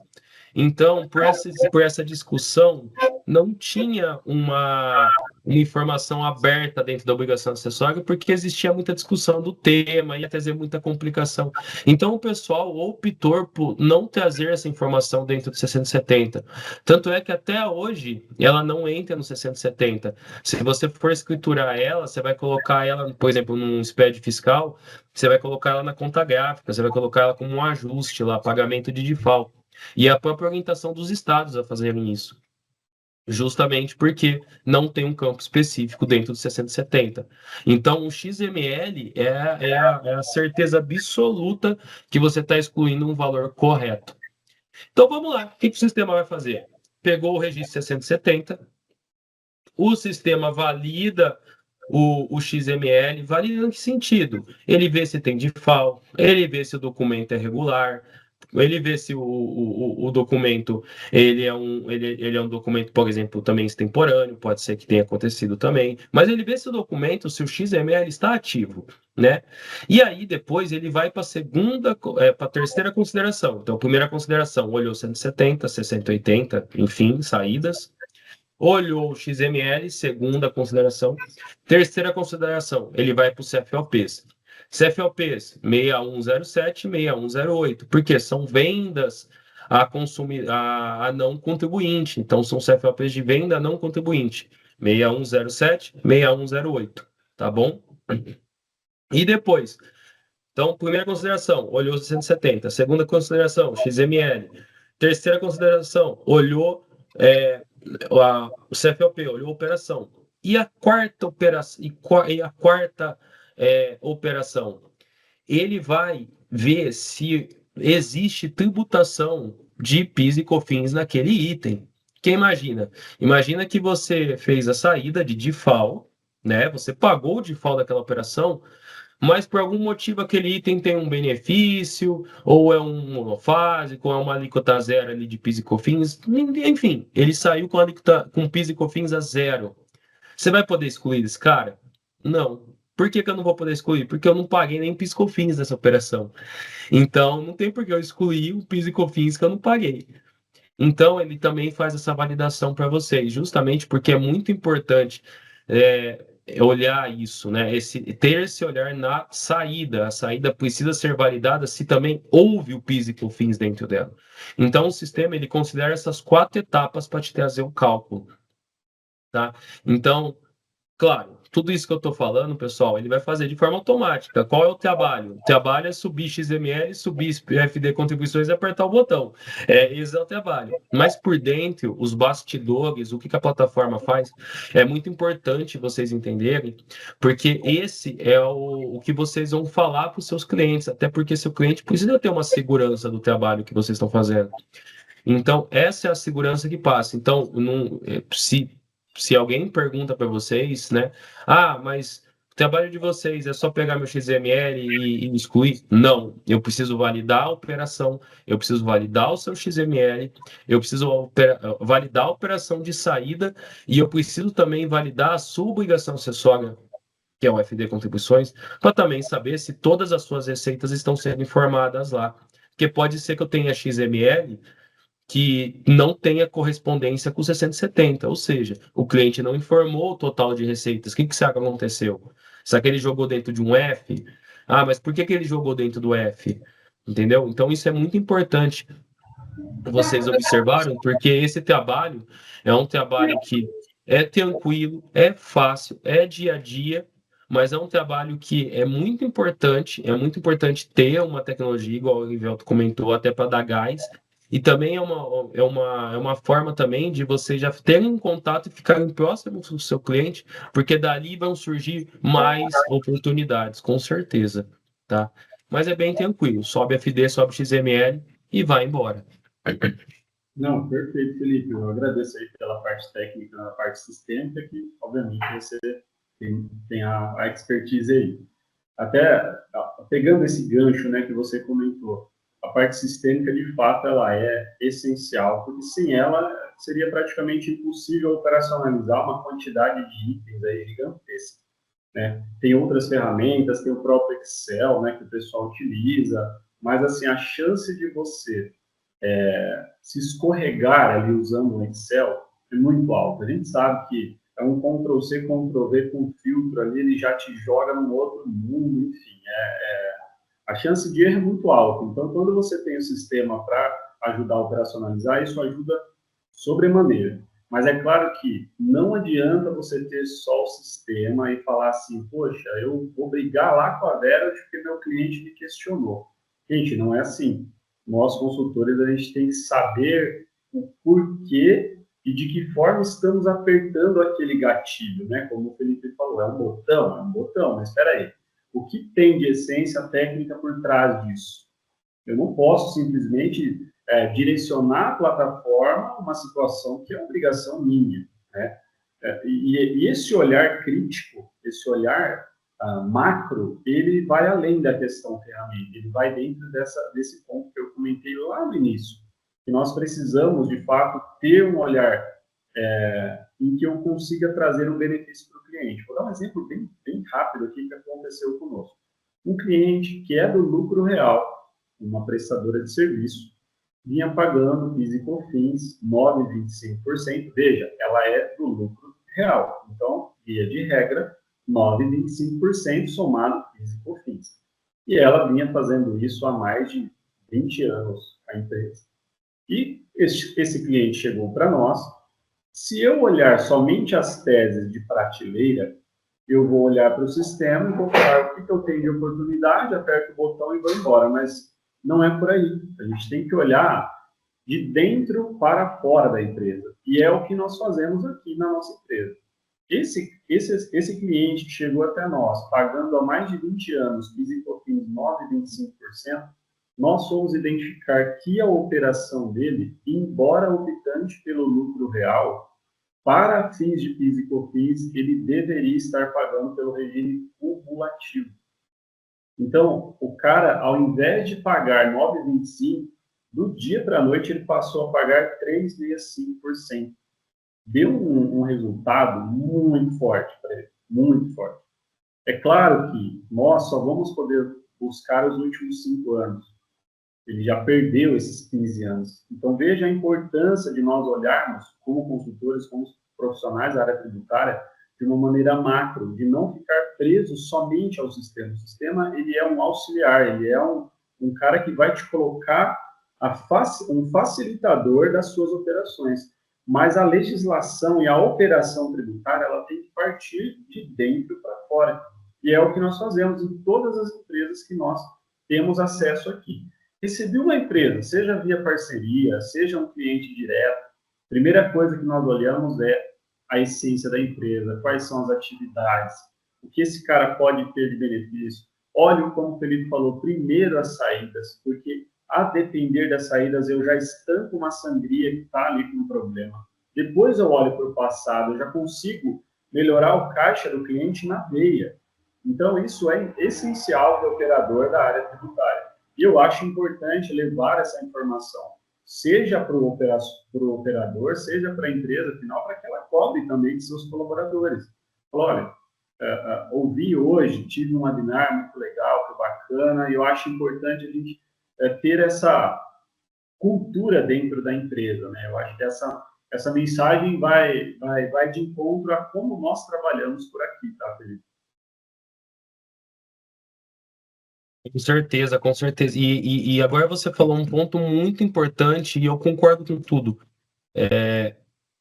Então, por essa discussão, não tinha uma informação aberta dentro da obrigação acessória, porque existia muita discussão do tema, ia trazer muita complicação. Então, o pessoal optou por não trazer essa informação dentro do 670. Tanto é que até hoje, ela não entra no 670. Se você for escriturar ela, você vai colocar ela, por exemplo, num SPED fiscal, você vai colocar ela na conta gráfica, você vai colocar ela como um ajuste lá, pagamento de DIFAL. E a própria orientação dos estados a fazerem isso. Justamente porque não tem um campo específico dentro do 670. Então, o XML é a certeza absoluta que você está excluindo um valor correto. Então, vamos lá. O que o sistema vai fazer? Pegou o registro 670, o sistema valida o XML, valida em que sentido? Ele vê se tem DIFAL, ele vê se o documento é regular, ele vê se o documento ele é um documento, por exemplo, também extemporâneo, pode ser que tenha acontecido também, mas ele vê se o documento, se o XML está ativo, né? E aí depois ele vai para a terceira consideração. Então, primeira consideração, olhou 170, 60, 80, enfim, saídas. Olhou o XML, segunda consideração. Terceira consideração, ele vai para os CFOPs. CFOPs 6107, 6108, porque são vendas a não contribuinte. Então, são CFOPs de venda a não contribuinte. 6107, 6108, tá bom? E depois, então, primeira consideração, olhou 170. Segunda consideração, XML. Terceira consideração, olhou o CFOP, olhou a operação. E a quarta operação, operação, ele vai ver se existe tributação de PIS e COFINS naquele item. Que imagina que você fez a saída de DIFAL, né? Você pagou o DIFAL daquela operação, mas por algum motivo aquele item tem um benefício, ou é um monofásico, ou é uma alíquota zero ali de PIS e COFINS, enfim, ele saiu com alíquota com PIS e COFINS a zero. Você vai poder excluir esse cara? Não. Por que que eu não vou poder excluir? Porque eu não paguei nem PIS e COFINS nessa operação. Então, não tem por que eu excluir o PIS e COFINS que eu não paguei. Então, ele também faz essa validação para vocês, justamente porque é muito importante olhar isso, né? Ter esse olhar na saída. A saída precisa ser validada se também houve o PIS e COFINS dentro dela. Então, o sistema ele considera essas 4 etapas para te trazer o cálculo, tá? Então, claro, tudo isso que eu estou falando, pessoal, ele vai fazer de forma automática. Qual é o trabalho? O trabalho é subir XML, subir FD contribuições e apertar o botão. Esse é o trabalho. Mas por dentro, os bastidores, o que a plataforma faz, é muito importante vocês entenderem, porque esse é o que vocês vão falar para os seus clientes, até porque seu cliente precisa ter uma segurança do trabalho que vocês estão fazendo. Então, essa é a segurança que passa. Então, se alguém pergunta para vocês, né? Ah, mas o trabalho de vocês é só pegar meu XML e excluir? Não, eu preciso validar a operação, eu preciso validar o seu XML, eu preciso validar a operação de saída e eu preciso também validar a sua obrigação acessória, que é o FD Contribuições, para também saber se todas as suas receitas estão sendo informadas lá. Porque pode ser que eu tenha XML que não tenha correspondência com o 670, ou seja, o cliente não informou o total de receitas. O que será que aconteceu? Será que ele jogou dentro de um F? Ah, mas por que ele jogou dentro do F? Entendeu? Então isso é muito importante vocês observaram, porque esse trabalho é um trabalho que é tranquilo, é fácil, é dia a dia, mas é um trabalho que é muito importante ter uma tecnologia, igual o Rivelto comentou, até para dar gás, e também é uma forma também de vocês já terem um contato e ficarem próximos do seu cliente, porque dali vão surgir mais oportunidades, com certeza, tá? Mas é bem tranquilo, sobe FD, sobe XML e vai embora. Não, perfeito, Felipe. Eu agradeço aí pela parte técnica, na parte sistêmica, que obviamente você tem a expertise aí. Até pegando esse gancho, né, que você comentou, a parte sistêmica, de fato, ela é essencial, porque sem ela seria praticamente impossível operacionalizar uma quantidade de itens aí gigantesca, né? Tem outras ferramentas, tem o próprio Excel, né, que o pessoal utiliza, mas assim, a chance de você se escorregar ali usando o Excel é muito alto. A gente sabe que é um Ctrl+C, Ctrl+V com filtro ali, ele já te joga num outro mundo, enfim. A chance de erro é muito alta. Então, quando você tem o sistema para ajudar a operacionalizar, isso ajuda sobremaneira. Mas é claro que não adianta você ter só o sistema e falar assim, poxa, eu vou brigar lá com a Vera porque meu cliente me questionou. Gente, não é assim. Nós, consultores, a gente tem que saber o porquê e de que forma estamos apertando aquele gatilho, né? Como o Felipe falou, é um botão, mas espera aí. O que tem de essência técnica por trás disso? Eu não posso simplesmente direcionar a plataforma a uma situação que é obrigação minha, né? E esse olhar crítico, esse olhar macro, ele vai além da questão ferramenta, ele vai dentro desse ponto que eu comentei lá no início, que nós precisamos, de fato, ter um olhar em que eu consiga trazer um benefício para o cliente. Vou dar um exemplo bem rápido aqui que aconteceu conosco. Um cliente que é do lucro real, uma prestadora de serviço, vinha pagando PIS e COFINS 9,25%. Veja, ela é do lucro real. Então, via de regra, 9,25% somado PIS e COFINS. E ela vinha fazendo isso há mais de 20 anos, a empresa. E esse cliente chegou para nós. Se eu olhar somente as teses de prateleira, eu vou olhar para o sistema e vou falar o que eu tenho de oportunidade, aperto o botão e vou embora. Mas não é por aí. A gente tem que olhar de dentro para fora da empresa. E é o que nós fazemos aqui na nossa empresa. Esse cliente que chegou até nós, pagando há mais de 20 anos, PIS e COFINS 9,25%, nós fomos identificar que a operação dele, embora optante pelo lucro real, para fins de PIS e COFINS, ele deveria estar pagando pelo regime cumulativo. Então, o cara, ao invés de pagar 9,25%, do dia para a noite ele passou a pagar 3,65%. Deu um resultado muito forte para ele, muito forte. É claro que nós só vamos poder buscar os últimos 5 anos. Ele já perdeu esses 15 anos. Então, veja a importância de nós olharmos, como consultores, como profissionais da área tributária, de uma maneira macro, de não ficar preso somente ao sistema. O sistema, ele é um auxiliar, ele é um cara que vai te colocar um facilitador das suas operações. Mas a legislação e a operação tributária, ela tem que partir de dentro para fora. E é o que nós fazemos em todas as empresas que nós temos acesso aqui. Recebi uma empresa, seja via parceria, seja um cliente direto, a primeira coisa que nós olhamos é a essência da empresa, quais são as atividades, o que esse cara pode ter de benefício. Olha, como o Felipe falou, primeiro as saídas, porque a depender das saídas eu já estanco uma sangria que está ali com um problema. Depois eu olho para o passado, eu já consigo melhorar o caixa do cliente na veia. Então, isso é essencial para o operador da área tributária. E eu acho importante levar essa informação, seja para o operador, seja para a empresa final, para que ela cobre também de seus colaboradores. Olha, ouvi hoje, tive um webinar muito legal, foi bacana, e eu acho importante a gente ter essa cultura dentro da empresa, né? Eu acho que essa mensagem vai de encontro a como nós trabalhamos por aqui, tá, Felipe? Com certeza, com certeza. E agora você falou um ponto muito importante e eu concordo com tudo.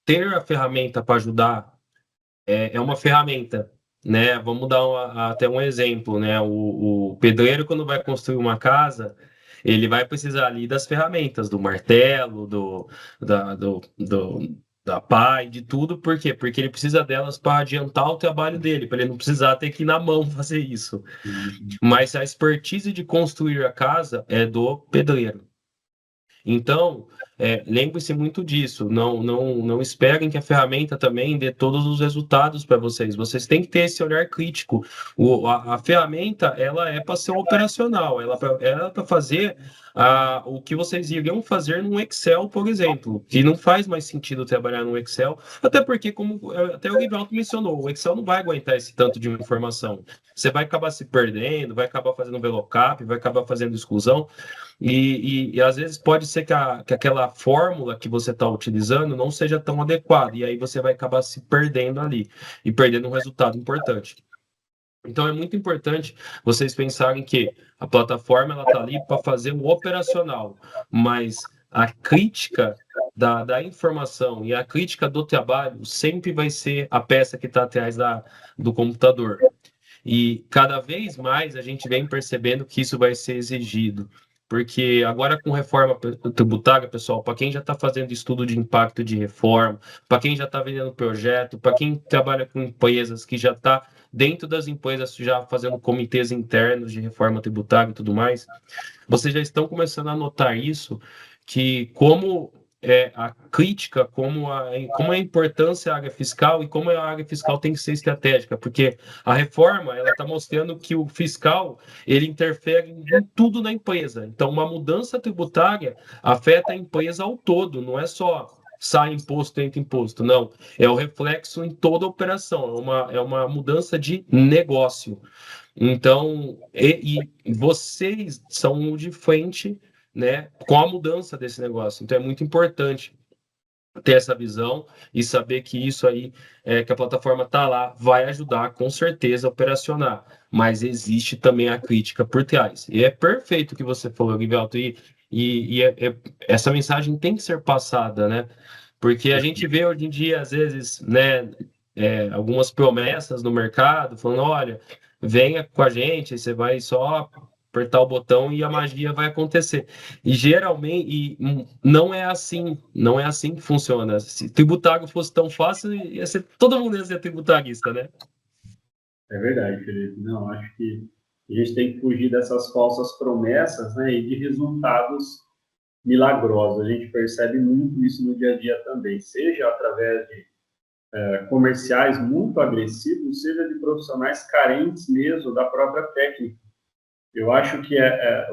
Ter a ferramenta para ajudar é uma ferramenta, né? Vamos dar até um exemplo, né? O pedreiro, quando vai construir uma casa, ele vai precisar ali das ferramentas, do martelo, da pá e de tudo. Por quê? Porque ele precisa delas para adiantar o trabalho dele, para ele não precisar ter que ir na mão fazer isso. Mas a expertise de construir a casa é do pedreiro. Então, lembre-se muito disso. Não esperem que a ferramenta também dê todos os resultados para vocês. Vocês têm que ter esse olhar crítico. A ferramenta, ela é para ser operacional. Ela é para fazer o que vocês iriam fazer num Excel, por exemplo. Que não faz mais sentido trabalhar no Excel. Até porque, como até o Rivaldo mencionou, o Excel não vai aguentar esse tanto de informação. Você vai acabar se perdendo, vai acabar fazendo VLOOKUP, vai acabar fazendo exclusão. E às vezes pode ser que aquela fórmula que você está utilizando não seja tão adequada, e aí você vai acabar se perdendo ali e perdendo um resultado importante. Então é muito importante vocês pensarem que a plataforma ela está ali para fazer o operacional, mas a crítica da informação e a crítica do trabalho sempre vai ser a peça que está atrás do computador. E cada vez mais a gente vem percebendo que isso vai ser exigido. Porque agora com reforma tributária, pessoal, para quem já está fazendo estudo de impacto de reforma, para quem já está vendendo projeto, para quem trabalha com empresas que já está dentro das empresas já fazendo comitês internos de reforma tributária e tudo mais, vocês já estão começando a notar isso, que como a crítica, como a importância da área fiscal e como a área fiscal tem que ser estratégica, porque a reforma ela está mostrando que o fiscal ele interfere em tudo na empresa. Então, uma mudança tributária afeta a empresa ao todo, não é só sai imposto, entra imposto, não. É o reflexo em toda a operação, é uma mudança de negócio. Então, e vocês são o de frente, né, com a mudança desse negócio. Então, é muito importante ter essa visão e saber que isso aí, que a plataforma está lá, vai ajudar com certeza a operacionar. Mas existe também a crítica por trás. E é perfeito o que você falou, Guivelto, essa mensagem tem que ser passada, né? Porque a gente vê hoje em dia, às vezes, né, algumas promessas no mercado, falando, olha, venha com a gente, aí você vai só apertar o botão e a magia vai acontecer. E geralmente não é assim que funciona. Se tributário fosse tão fácil, todo mundo ia ser tributarista, né? É verdade, Felipe. Não, acho que a gente tem que fugir dessas falsas promessas, né, e de resultados milagrosos. A gente percebe muito isso no dia a dia também, seja através de comerciais muito agressivos, seja de profissionais carentes mesmo da própria técnica. Eu acho que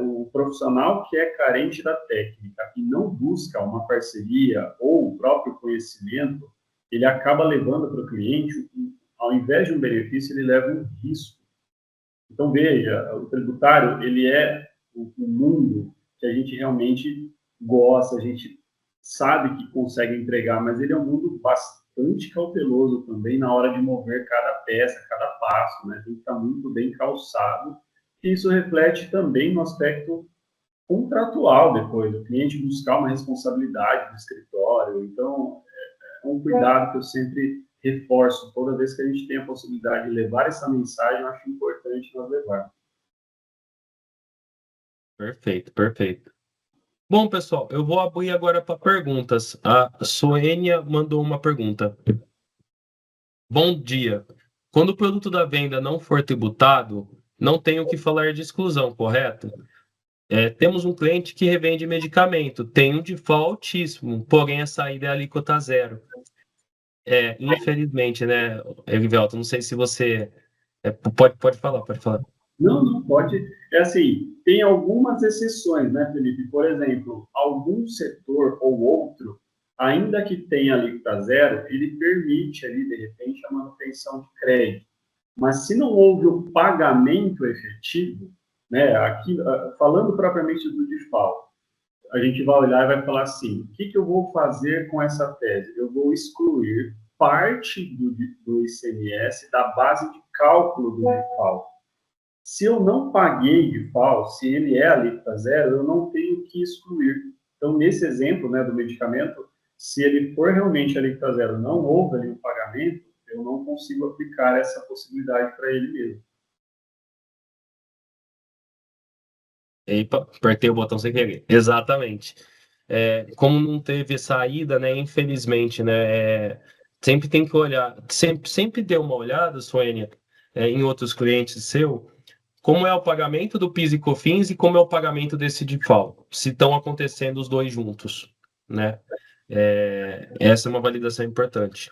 o profissional que é carente da técnica e não busca uma parceria ou o próprio conhecimento, ele acaba levando para o cliente, ao invés de um benefício, ele leva um risco. Então, veja, o tributário, ele é o mundo que a gente realmente gosta, a gente sabe que consegue entregar, mas ele é um mundo bastante cauteloso também na hora de mover cada peça, cada passo, né? Tem que estar muito bem calçado. E isso reflete também no aspecto contratual depois, o cliente buscar uma responsabilidade do escritório. Então, é um cuidado que eu sempre reforço. Toda vez que a gente tem a possibilidade de levar essa mensagem, eu acho importante nós levarmos. Perfeito, perfeito. Bom, pessoal, eu vou abrir agora para perguntas. A Soênia mandou uma pergunta. Bom dia. Quando o produto da venda não for tributado, não tem o que falar de exclusão, correto? Temos um cliente que revende medicamento, tem um default altíssimo, porém a saída é alíquota zero. Infelizmente, né, Erivelto, não sei se você pode falar, pode falar. Não, não pode. É assim, tem algumas exceções, né, Felipe? Por exemplo, algum setor ou outro, ainda que tenha alíquota zero, ele permite ali, de repente, a manutenção de crédito. Mas se não houve o pagamento efetivo, né, aqui, falando propriamente do default, a gente vai olhar e vai falar assim, o que eu vou fazer com essa tese? Eu vou excluir parte do ICMS da base de cálculo do default. Se eu não paguei de FAO, se ele é alíquota zero, eu não tenho que excluir. Então, nesse exemplo, né, do medicamento, se ele for realmente alíquota zero, não houve ali um pagamento, eu não consigo aplicar essa possibilidade para ele mesmo. Epa, apertei o botão sem querer. Exatamente. Como não teve saída, né? Infelizmente, né? Sempre tem que olhar, sempre dê uma olhada, Suênia, em outros clientes seu, como é o pagamento do PIS e COFINS e como é o pagamento desse DIFAL, se estão acontecendo os dois juntos, né? Essa é uma validação importante.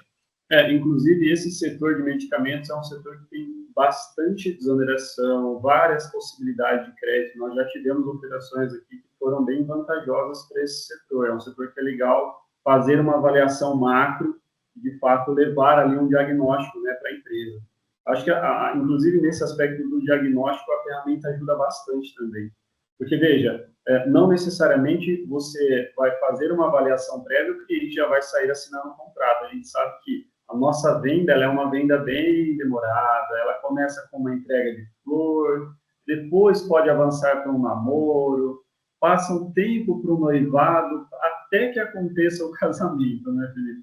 Inclusive, esse setor de medicamentos é um setor que tem bastante desoneração, várias possibilidades de crédito. Nós já tivemos operações aqui que foram bem vantajosas para esse setor. É um setor que é legal fazer uma avaliação macro e, de fato, levar ali um diagnóstico, né, para a empresa. Acho que, inclusive, nesse aspecto do diagnóstico, a ferramenta ajuda bastante também. Porque, veja, não necessariamente você vai fazer uma avaliação prévia, porque a gente já vai sair assinando um contrato. A gente sabe que a nossa venda ela é uma venda bem demorada, ela começa com uma entrega de flor, depois pode avançar para um namoro, passa um tempo para o noivado, até que aconteça o casamento, né, Felipe?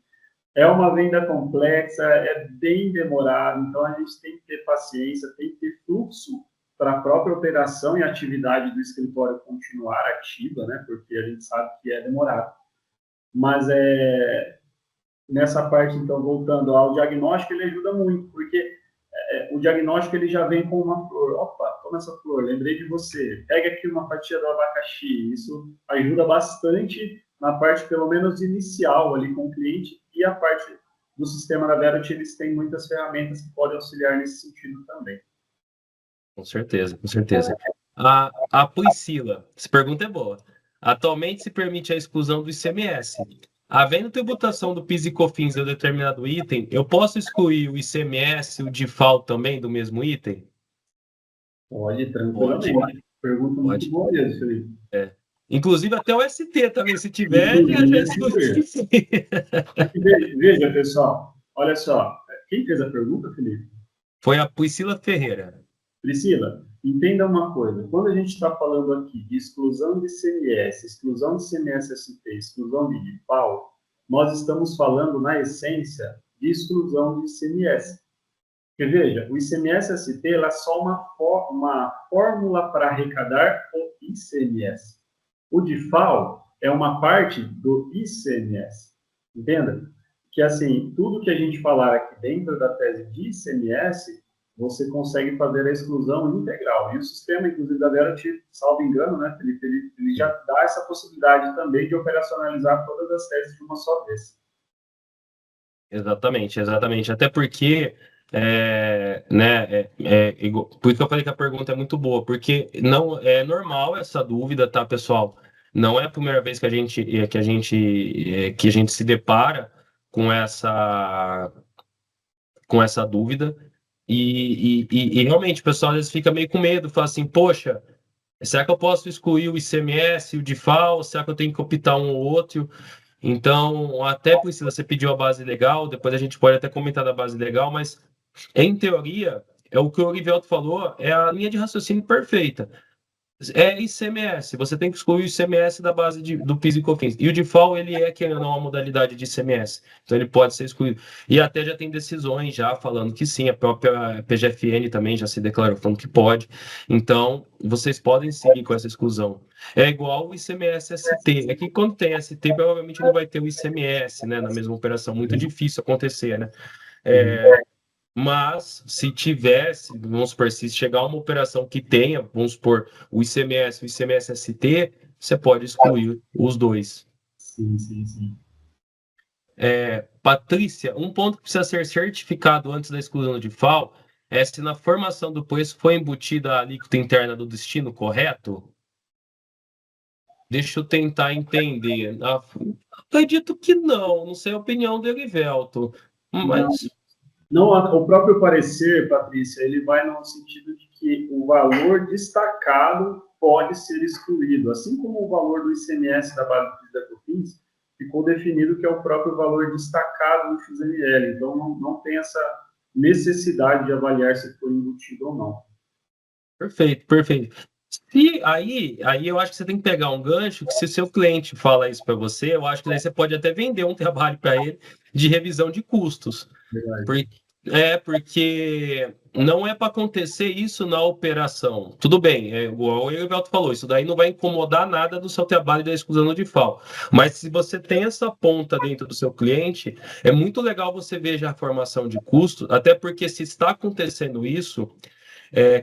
É uma venda complexa, é bem demorado, então a gente tem que ter paciência, tem que ter fluxo para a própria operação e atividade do escritório continuar ativa, né, porque a gente sabe que é demorado. Mas nessa parte, então, voltando ao diagnóstico, ele ajuda muito, porque o diagnóstico ele já vem com uma flor. Opa, toma essa flor, lembrei de você. Pega aqui uma fatia do abacaxi. Isso ajuda bastante na parte, pelo menos, inicial ali com o cliente, e a parte do sistema da Verity, eles têm muitas ferramentas que podem auxiliar nesse sentido também. Com certeza, com certeza. A Priscila, essa pergunta é boa. Atualmente se permite a exclusão do ICMS. Havendo tributação do PIS e COFINS de um determinado item, eu posso excluir o ICMS e o DIFAL também do mesmo item? Pode, tranquilamente. Pergunta muito Pode. boa mesmo, Felipe. É. Inclusive até o ST também, se tiver, já exclui. Veja, pessoal, olha só. Quem fez a pergunta, Felipe? Foi a Priscila Ferreira. Priscila, entenda uma coisa. Quando a gente está falando aqui de exclusão de ICMS, exclusão de ICMS-ST, exclusão de DIFAL, nós estamos falando, na essência, de exclusão de ICMS. Porque, veja, o ICMS-ST é só uma fórmula para arrecadar o ICMS. O DIFAL é uma parte do ICMS. Entenda? Que, assim, tudo que a gente falar aqui dentro da tese de ICMS, você consegue fazer a exclusão integral. E o sistema, inclusive, da Verity, salvo engano, né, Felipe, ele já dá essa possibilidade também de operacionalizar todas as teses de uma só vez. Exatamente, exatamente. Até porque, por isso que eu falei que a pergunta é muito boa, porque não é normal essa dúvida, tá, pessoal? Não é a primeira vez que a gente se depara com essa dúvida. E realmente, o pessoal às vezes fica meio com medo, fala assim, poxa, será que eu posso excluir o ICMS, o DIFAL? Será que eu tenho que optar um ou outro? Então, até por isso você pediu a base legal, depois a gente pode até comentar da base legal, mas em teoria, é o que o Orivelto falou, é a linha de raciocínio perfeita. É ICMS, você tem que excluir o ICMS da base do PIS e COFINS. E o DIFAL, ele é, querendo ou não, uma modalidade de ICMS. Então, ele pode ser excluído. E até já tem decisões já falando que sim, a própria PGFN também já se declarou falando que pode. Então, vocês podem seguir com essa exclusão. É igual o ICMS-ST. É que quando tem ST, provavelmente não vai ter o ICMS, né, na mesma operação. Muito difícil acontecer, né? Mas, se tivesse, vamos supor, se chegar uma operação que tenha, vamos supor, o ICMS, o ICMS-ST, você pode excluir os dois. Sim, sim, sim. Patrícia, um ponto que precisa ser certificado antes da exclusão de FAO é se na formação do preço foi embutida a alíquota interna do destino correto? Deixa eu tentar entender. Acredito que não sei a opinião do Erivelto, Não, mas não, o próprio parecer, Patrícia, ele vai no sentido de que o valor destacado pode ser excluído, assim como o valor do ICMS da base do PIS da COFINS ficou definido que é o próprio valor destacado do XML. Então, não tem essa necessidade de avaliar se foi embutido ou não. perfeito, perfeito. E aí eu acho que você tem que pegar um gancho que se o seu cliente fala isso para você, eu acho que daí você pode até vender um trabalho para ele de revisão de custos. Verdade. Porque não é para acontecer isso na operação. Tudo bem, igual o Evaldo falou, isso daí não vai incomodar nada do seu trabalho da exclusão de FAO. Mas se você tem essa ponta dentro do seu cliente, é muito legal você ver já a formação de custos, até porque se está acontecendo isso,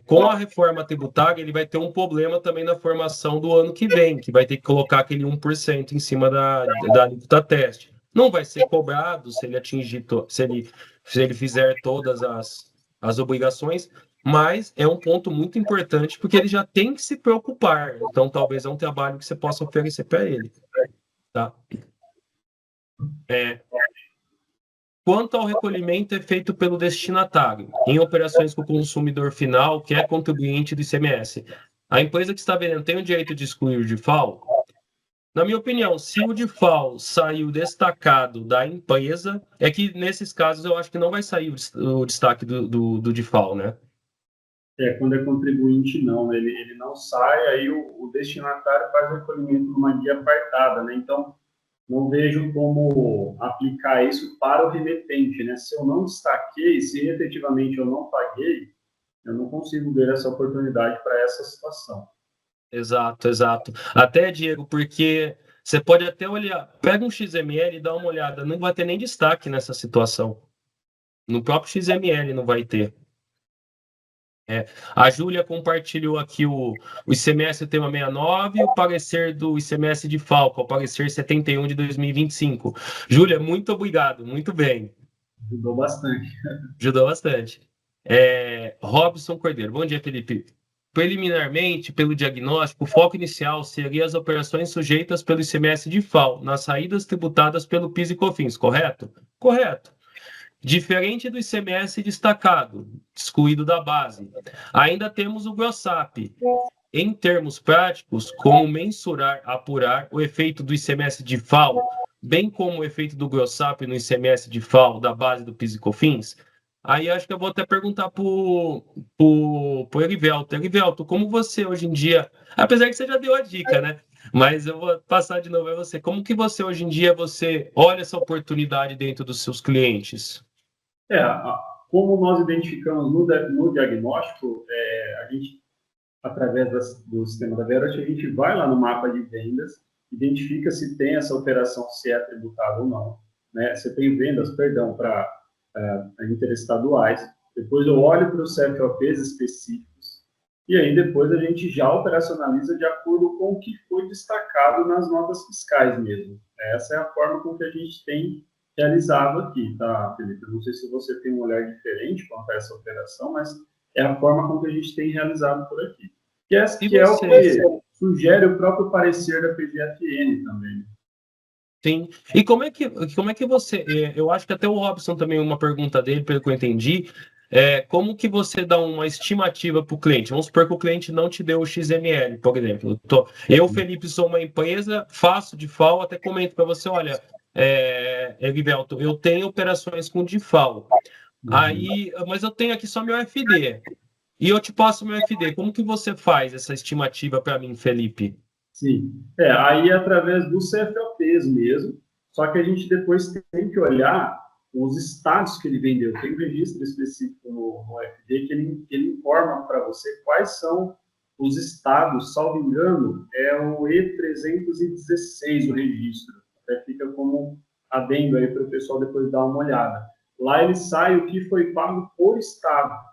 com a reforma tributária, ele vai ter um problema também na formação do ano que vem, que vai ter que colocar aquele 1% em cima da alíquota teste. Não vai ser cobrado se ele atingir, se ele fizer todas as obrigações, mas é um ponto muito importante porque ele já tem que se preocupar. Então, talvez é um trabalho que você possa oferecer para ele. Tá? Quanto ao recolhimento é feito pelo destinatário, em operações com o consumidor final, que é contribuinte do ICMS. A empresa que está vendendo tem o direito de excluir o DIFAL? Na minha opinião, se o DIFAL saiu destacado da empresa, é que nesses casos eu acho que não vai sair o destaque do DIFAL, né? Quando é contribuinte, não, né? Ele não sai, aí o destinatário faz o recolhimento numa guia apartada, né? Então, não vejo como aplicar isso para o remetente, né? Se eu não destaquei, se efetivamente eu não paguei, eu não consigo ver essa oportunidade para essa situação. Exato, exato. Até, Diego, porque você pode até olhar, pega um XML e dá uma olhada, não vai ter nem destaque nessa situação. No próprio XML não vai ter. A Júlia compartilhou aqui o ICMS tema 69 e o parecer do ICMS de Falco, o parecer 71 de 2025. Júlia, muito obrigado, muito bem. Ajudou bastante. Ajudou bastante. Robson Cordeiro, bom dia, Felipe. Preliminarmente, pelo diagnóstico, o foco inicial seria as operações sujeitas pelo ICMS de FAO, nas saídas tributadas pelo PIS e COFINS, correto? Correto. Diferente do ICMS destacado, excluído da base, ainda temos o GROSSAP. Em termos práticos, como mensurar, apurar o efeito do ICMS de FAO, bem como o efeito do GROSSAP no ICMS de FAO da base do PIS e COFINS? Aí acho que eu vou até perguntar para o Erivelto. Erivelto, como você hoje em dia, apesar que você já deu a dica, né? Mas eu vou passar de novo a você. Como que você hoje em dia você olha essa oportunidade dentro dos seus clientes? Como nós identificamos no diagnóstico, a gente, através do sistema da Verity, a gente vai lá no mapa de vendas, identifica se tem essa operação, se é tributável ou não. Né? Se tem vendas, perdão, para interestaduais. Depois eu olho para os CFOPs específicos e aí depois a gente já operacionaliza de acordo com o que foi destacado nas notas fiscais mesmo. Essa é a forma com que a gente tem realizado aqui, tá, Felipe? Eu não sei se você tem um olhar diferente quanto a essa operação, mas é a forma com que a gente tem realizado por aqui. Que é o que sugere o próprio parecer da PGFN também. Sim. E como é que você... Eu acho que até o Robson também, uma pergunta dele, pelo que eu entendi, como que você dá uma estimativa para o cliente? Vamos supor que o cliente não te deu o XML, por exemplo. Eu, Felipe, sou uma empresa, faço de FAO, até comento para você, olha, Erivelto, eu tenho operações com DIFAL. Aí, mas eu tenho aqui só meu FD. E eu te passo meu FD. Como que você faz essa estimativa para mim, Felipe? Sim, aí é através dos CFOPs mesmo, só que a gente depois tem que olhar os estados que ele vendeu. Tem um registro específico no FD que ele informa para você quais são os estados, salvo engano, é o E316 o registro. Até fica como adendo aí para o pessoal depois dar uma olhada. Lá ele sai o que foi pago por estado.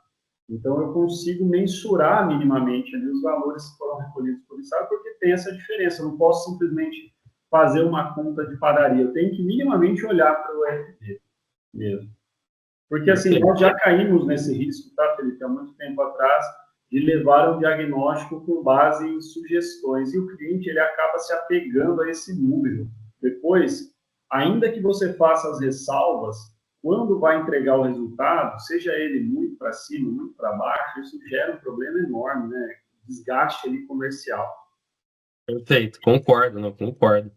Então, eu consigo mensurar minimamente ali os valores que foram recolhidos por estado, porque tem essa diferença. Eu não posso simplesmente fazer uma conta de padaria. Eu tenho que minimamente olhar para o FD mesmo. Porque, assim, nós já caímos nesse risco, tá, Felipe, há muito tempo atrás, de levar um diagnóstico com base em sugestões. E o cliente, ele acaba se apegando a esse número. Depois, ainda que você faça as ressalvas, quando vai entregar o resultado, seja ele muito para cima, muito para baixo, isso gera um problema enorme, né? Desgaste ali comercial. Perfeito, concordo, não concordo.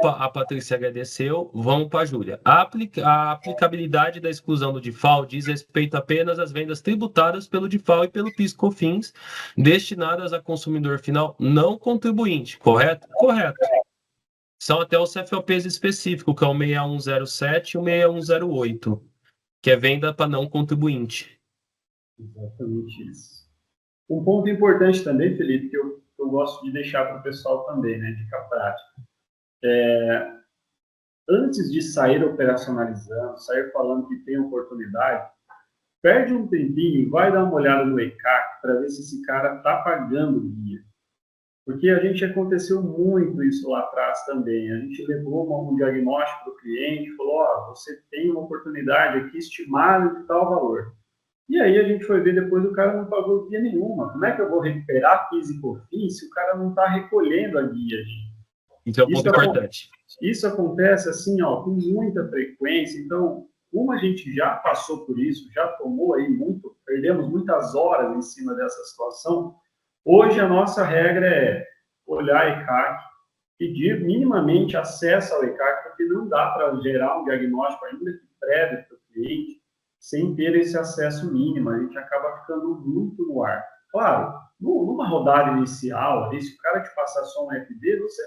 A Patrícia agradeceu, vamos para a Júlia. A aplicabilidade da exclusão do DIFAL diz respeito apenas às vendas tributadas pelo DIFAL e pelo PIS/COFINS, destinadas a consumidor final não contribuinte, correto? Correto. São até os CFOPs específicos, que é o 6107 e o 6108, que é venda para não contribuinte. Exatamente isso. Um ponto importante também, Felipe, que eu gosto de deixar para o pessoal também, né, dica prática. Antes de sair operacionalizando, sair falando que tem oportunidade, perde um tempinho e vai dar uma olhada no ECAC para ver se esse cara está pagando o guia. Porque a gente aconteceu muito isso lá atrás também. A gente levou um diagnóstico para o cliente, falou, você tem uma oportunidade aqui estimada de tal valor. E aí a gente foi ver depois, o cara não pagou guia nenhuma. Como é que eu vou recuperar PIS e COFINS se o cara não está recolhendo a guia, gente? Isso é um ponto importante. Isso acontece assim, com muita frequência. Então, como a gente já passou por isso, já tomou aí perdemos muitas horas em cima dessa situação, hoje a nossa regra é olhar ECAC, pedir minimamente acesso ao ECAC, porque não dá para gerar um diagnóstico ainda que prévio para o cliente sem ter esse acesso mínimo. A gente acaba ficando muito no ar. Claro, numa rodada inicial, ali, se o cara te passar só um FD, você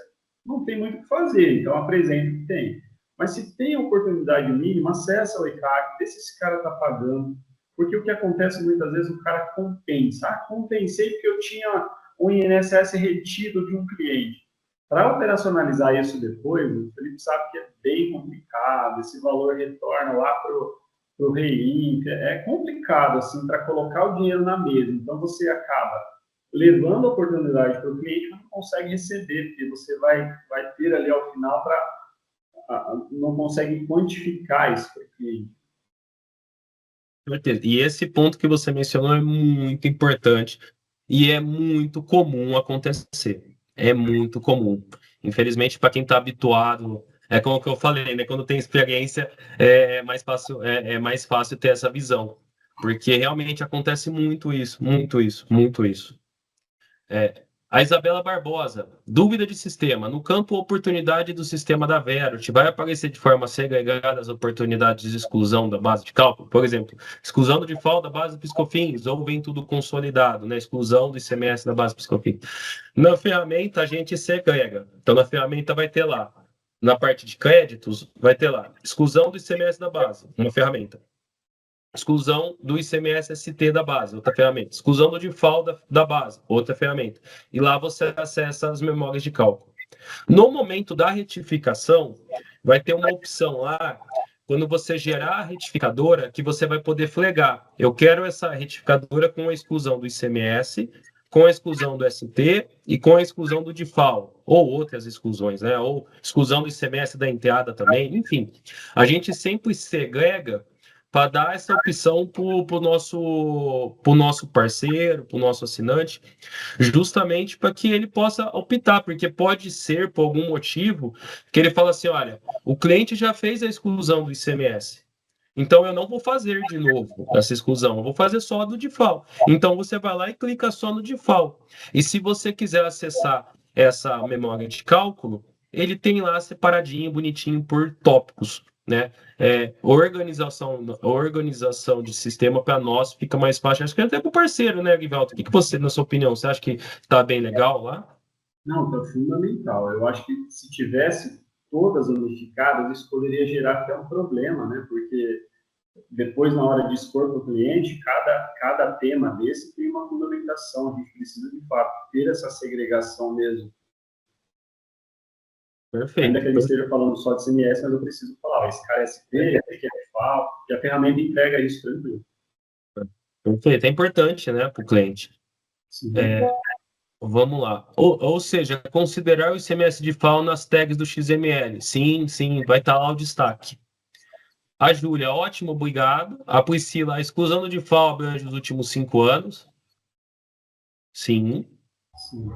não tem muito o que fazer, então apresenta o que tem. Mas se tem oportunidade mínima, acessa o ECAC, vê se esse cara está pagando, porque o que acontece muitas vezes, o cara compensa. Compensei porque eu tinha um INSS retido de um cliente. Para operacionalizar isso depois, o Felipe sabe que é bem complicado, esse valor retorna lá o REI, é complicado, assim, para colocar o dinheiro na mesa. Então, você acaba levando a oportunidade para o cliente, mas não consegue receber, porque você vai ter ali ao final não consegue quantificar isso para o cliente. Certeza. E esse ponto que você mencionou é muito importante e é muito comum acontecer. É muito comum. Infelizmente, para quem está habituado, é como que eu falei, né? Quando tem experiência, é mais fácil ter essa visão. Porque realmente acontece muito isso, muito isso, muito isso. É, a Isabela Barbosa, dúvida de sistema. No campo oportunidade do sistema da Verut, vai aparecer de forma segregada as oportunidades de exclusão da base de cálculo? Por exemplo, exclusão do default da base do PiscoFins, ou vem tudo consolidado, né? Exclusão do ICMS da base do PiscoFins. Na ferramenta, a gente segrega. Então, na ferramenta vai ter lá, na parte de créditos, vai ter lá, exclusão do ICMS da base, uma ferramenta. Exclusão do ICMS-ST da base, outra ferramenta. Exclusão do default da base, outra ferramenta. E lá você acessa as memórias de cálculo. No momento da retificação, vai ter uma opção lá, quando você gerar a retificadora, que você vai poder flegar. Eu quero essa retificadora com a exclusão do ICMS, com a exclusão do ST e com a exclusão do default, ou outras exclusões, né? Ou exclusão do ICMS da enteada também, enfim. A gente sempre segrega para dar essa opção para o nosso parceiro, para o nosso assinante, justamente para que ele possa optar, porque pode ser, por algum motivo, que ele fala assim, olha, o cliente já fez a exclusão do ICMS, então eu não vou fazer de novo essa exclusão, eu vou fazer só a do default. Então você vai lá e clica só no default. E se você quiser acessar essa memória de cálculo, ele tem lá separadinho, bonitinho por tópicos, né? Organização de sistema para nós fica mais fácil. Acho que até para o parceiro, né, Guivaldo? O que você, na sua opinião, você acha que está bem legal lá? Não, então, fundamental. Eu acho que se tivesse todas unificadas, isso poderia gerar até um problema, né? Porque depois, na hora de expor para o cliente, cada tema desse tem uma fundamentação. A gente precisa, de fato, ter essa segregação mesmo. Ainda Perfeito. que ele esteja falando só de CMS, mas eu preciso falar, esse cara é SP, esse aqui é FAO, e a ferramenta entrega isso tranquilo. Perfeito. É importante, né, para o cliente. Sim. Vamos lá. Ou seja, considerar o ICMS de FAO nas tags do XML. Sim, sim, vai estar lá o destaque. A Júlia, ótimo, obrigado. A Priscila, a exclusão do FAO abrange os últimos 5 anos. Sim. Sim.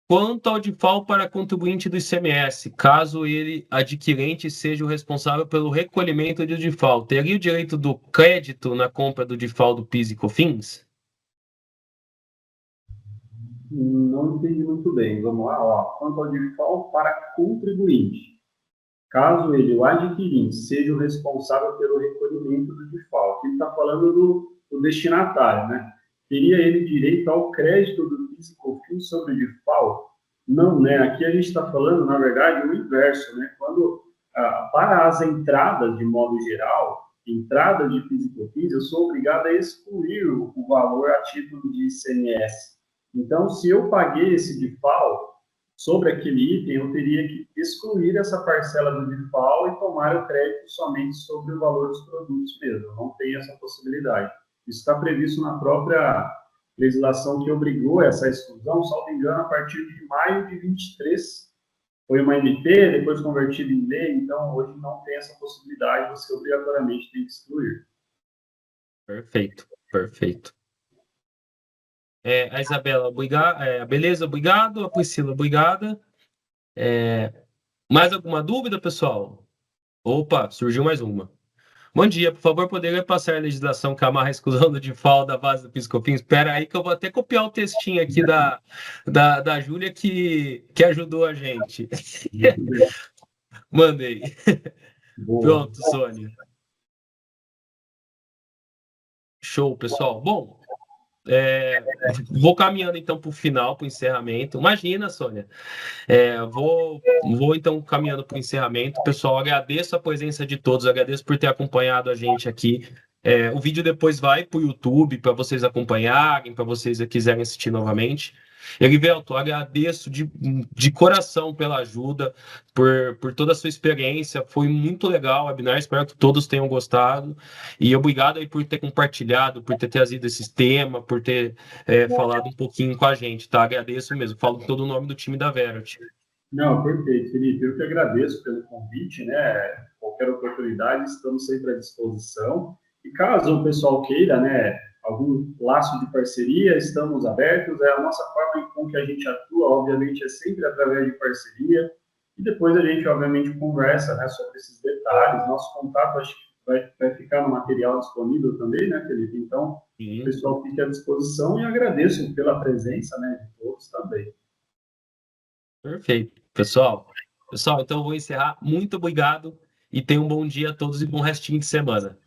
Quanto ao default para contribuinte do ICMS, caso ele, adquirente, seja o responsável pelo recolhimento de default, teria o direito do crédito na compra do default do PIS e COFINS? Não entendi muito bem. Vamos lá. Ó. Quanto ao default para contribuinte, caso ele, o adquirente, seja o responsável pelo recolhimento do default, ele está falando do destinatário, né? Teria ele direito ao crédito do PIS e COFINS sobre o default? Não, né? Aqui a gente está falando, na verdade, o inverso, né? Quando, para as entradas, de modo geral, entrada de PIS e COFINS, eu sou obrigado a excluir o valor a título de ICMS. Então, se eu paguei esse default sobre aquele item, eu teria que excluir essa parcela do default e tomar o crédito somente sobre o valor dos produtos mesmo. Não tem essa possibilidade. Isso está previsto na própria legislação que obrigou essa exclusão, salvo engano, a partir de maio de 23. Foi uma MP, depois convertida em lei, então hoje não tem essa possibilidade, você obrigatoriamente tem que excluir. Perfeito, perfeito. A Isabela, beleza, obrigado. A Priscila, obrigada. Mais alguma dúvida, pessoal? Opa, surgiu mais uma. Bom dia, por favor, poderia passar a legislação que amarra a exclusão do default da base do PiscoFins? Espera aí que eu vou até copiar o textinho aqui da Júlia que ajudou a gente. Mandei. Boa. Pronto, Sônia. Show, pessoal. Bom, vou caminhando então para o final, para o encerramento. Imagina, Sônia. Vou então caminhando para o encerramento. Pessoal, agradeço a presença de todos, agradeço por ter acompanhado a gente aqui. O vídeo depois vai para o YouTube para vocês acompanharem, para vocês quiserem assistir novamente. Erivelto, agradeço de coração pela ajuda, por toda a sua experiência. Foi muito legal o webinar, espero que todos tenham gostado. E obrigado aí por ter compartilhado, por ter trazido esse tema, por ter falado um pouquinho com a gente, tá? Agradeço mesmo. Falo com todo o nome do time da Verity. Não, perfeito, Felipe. Eu que agradeço pelo convite, né? Qualquer oportunidade, estamos sempre à disposição. E caso o pessoal queira, né, algum laço de parceria, estamos abertos. É a nossa forma com que a gente atua, obviamente, é sempre através de parceria. E depois a gente, obviamente, conversa, né, sobre esses detalhes. Nosso contato, acho que vai ficar no material disponível também, né, Felipe? Então, o Sim. pessoal fica à disposição e agradeço pela presença, né, de todos também. Perfeito. Pessoal, então eu vou encerrar. Muito obrigado e tenham um bom dia a todos e bom restinho de semana.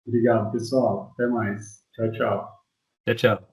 Obrigado, pessoal. Até mais. Tchau, tchau. Tchau, tchau.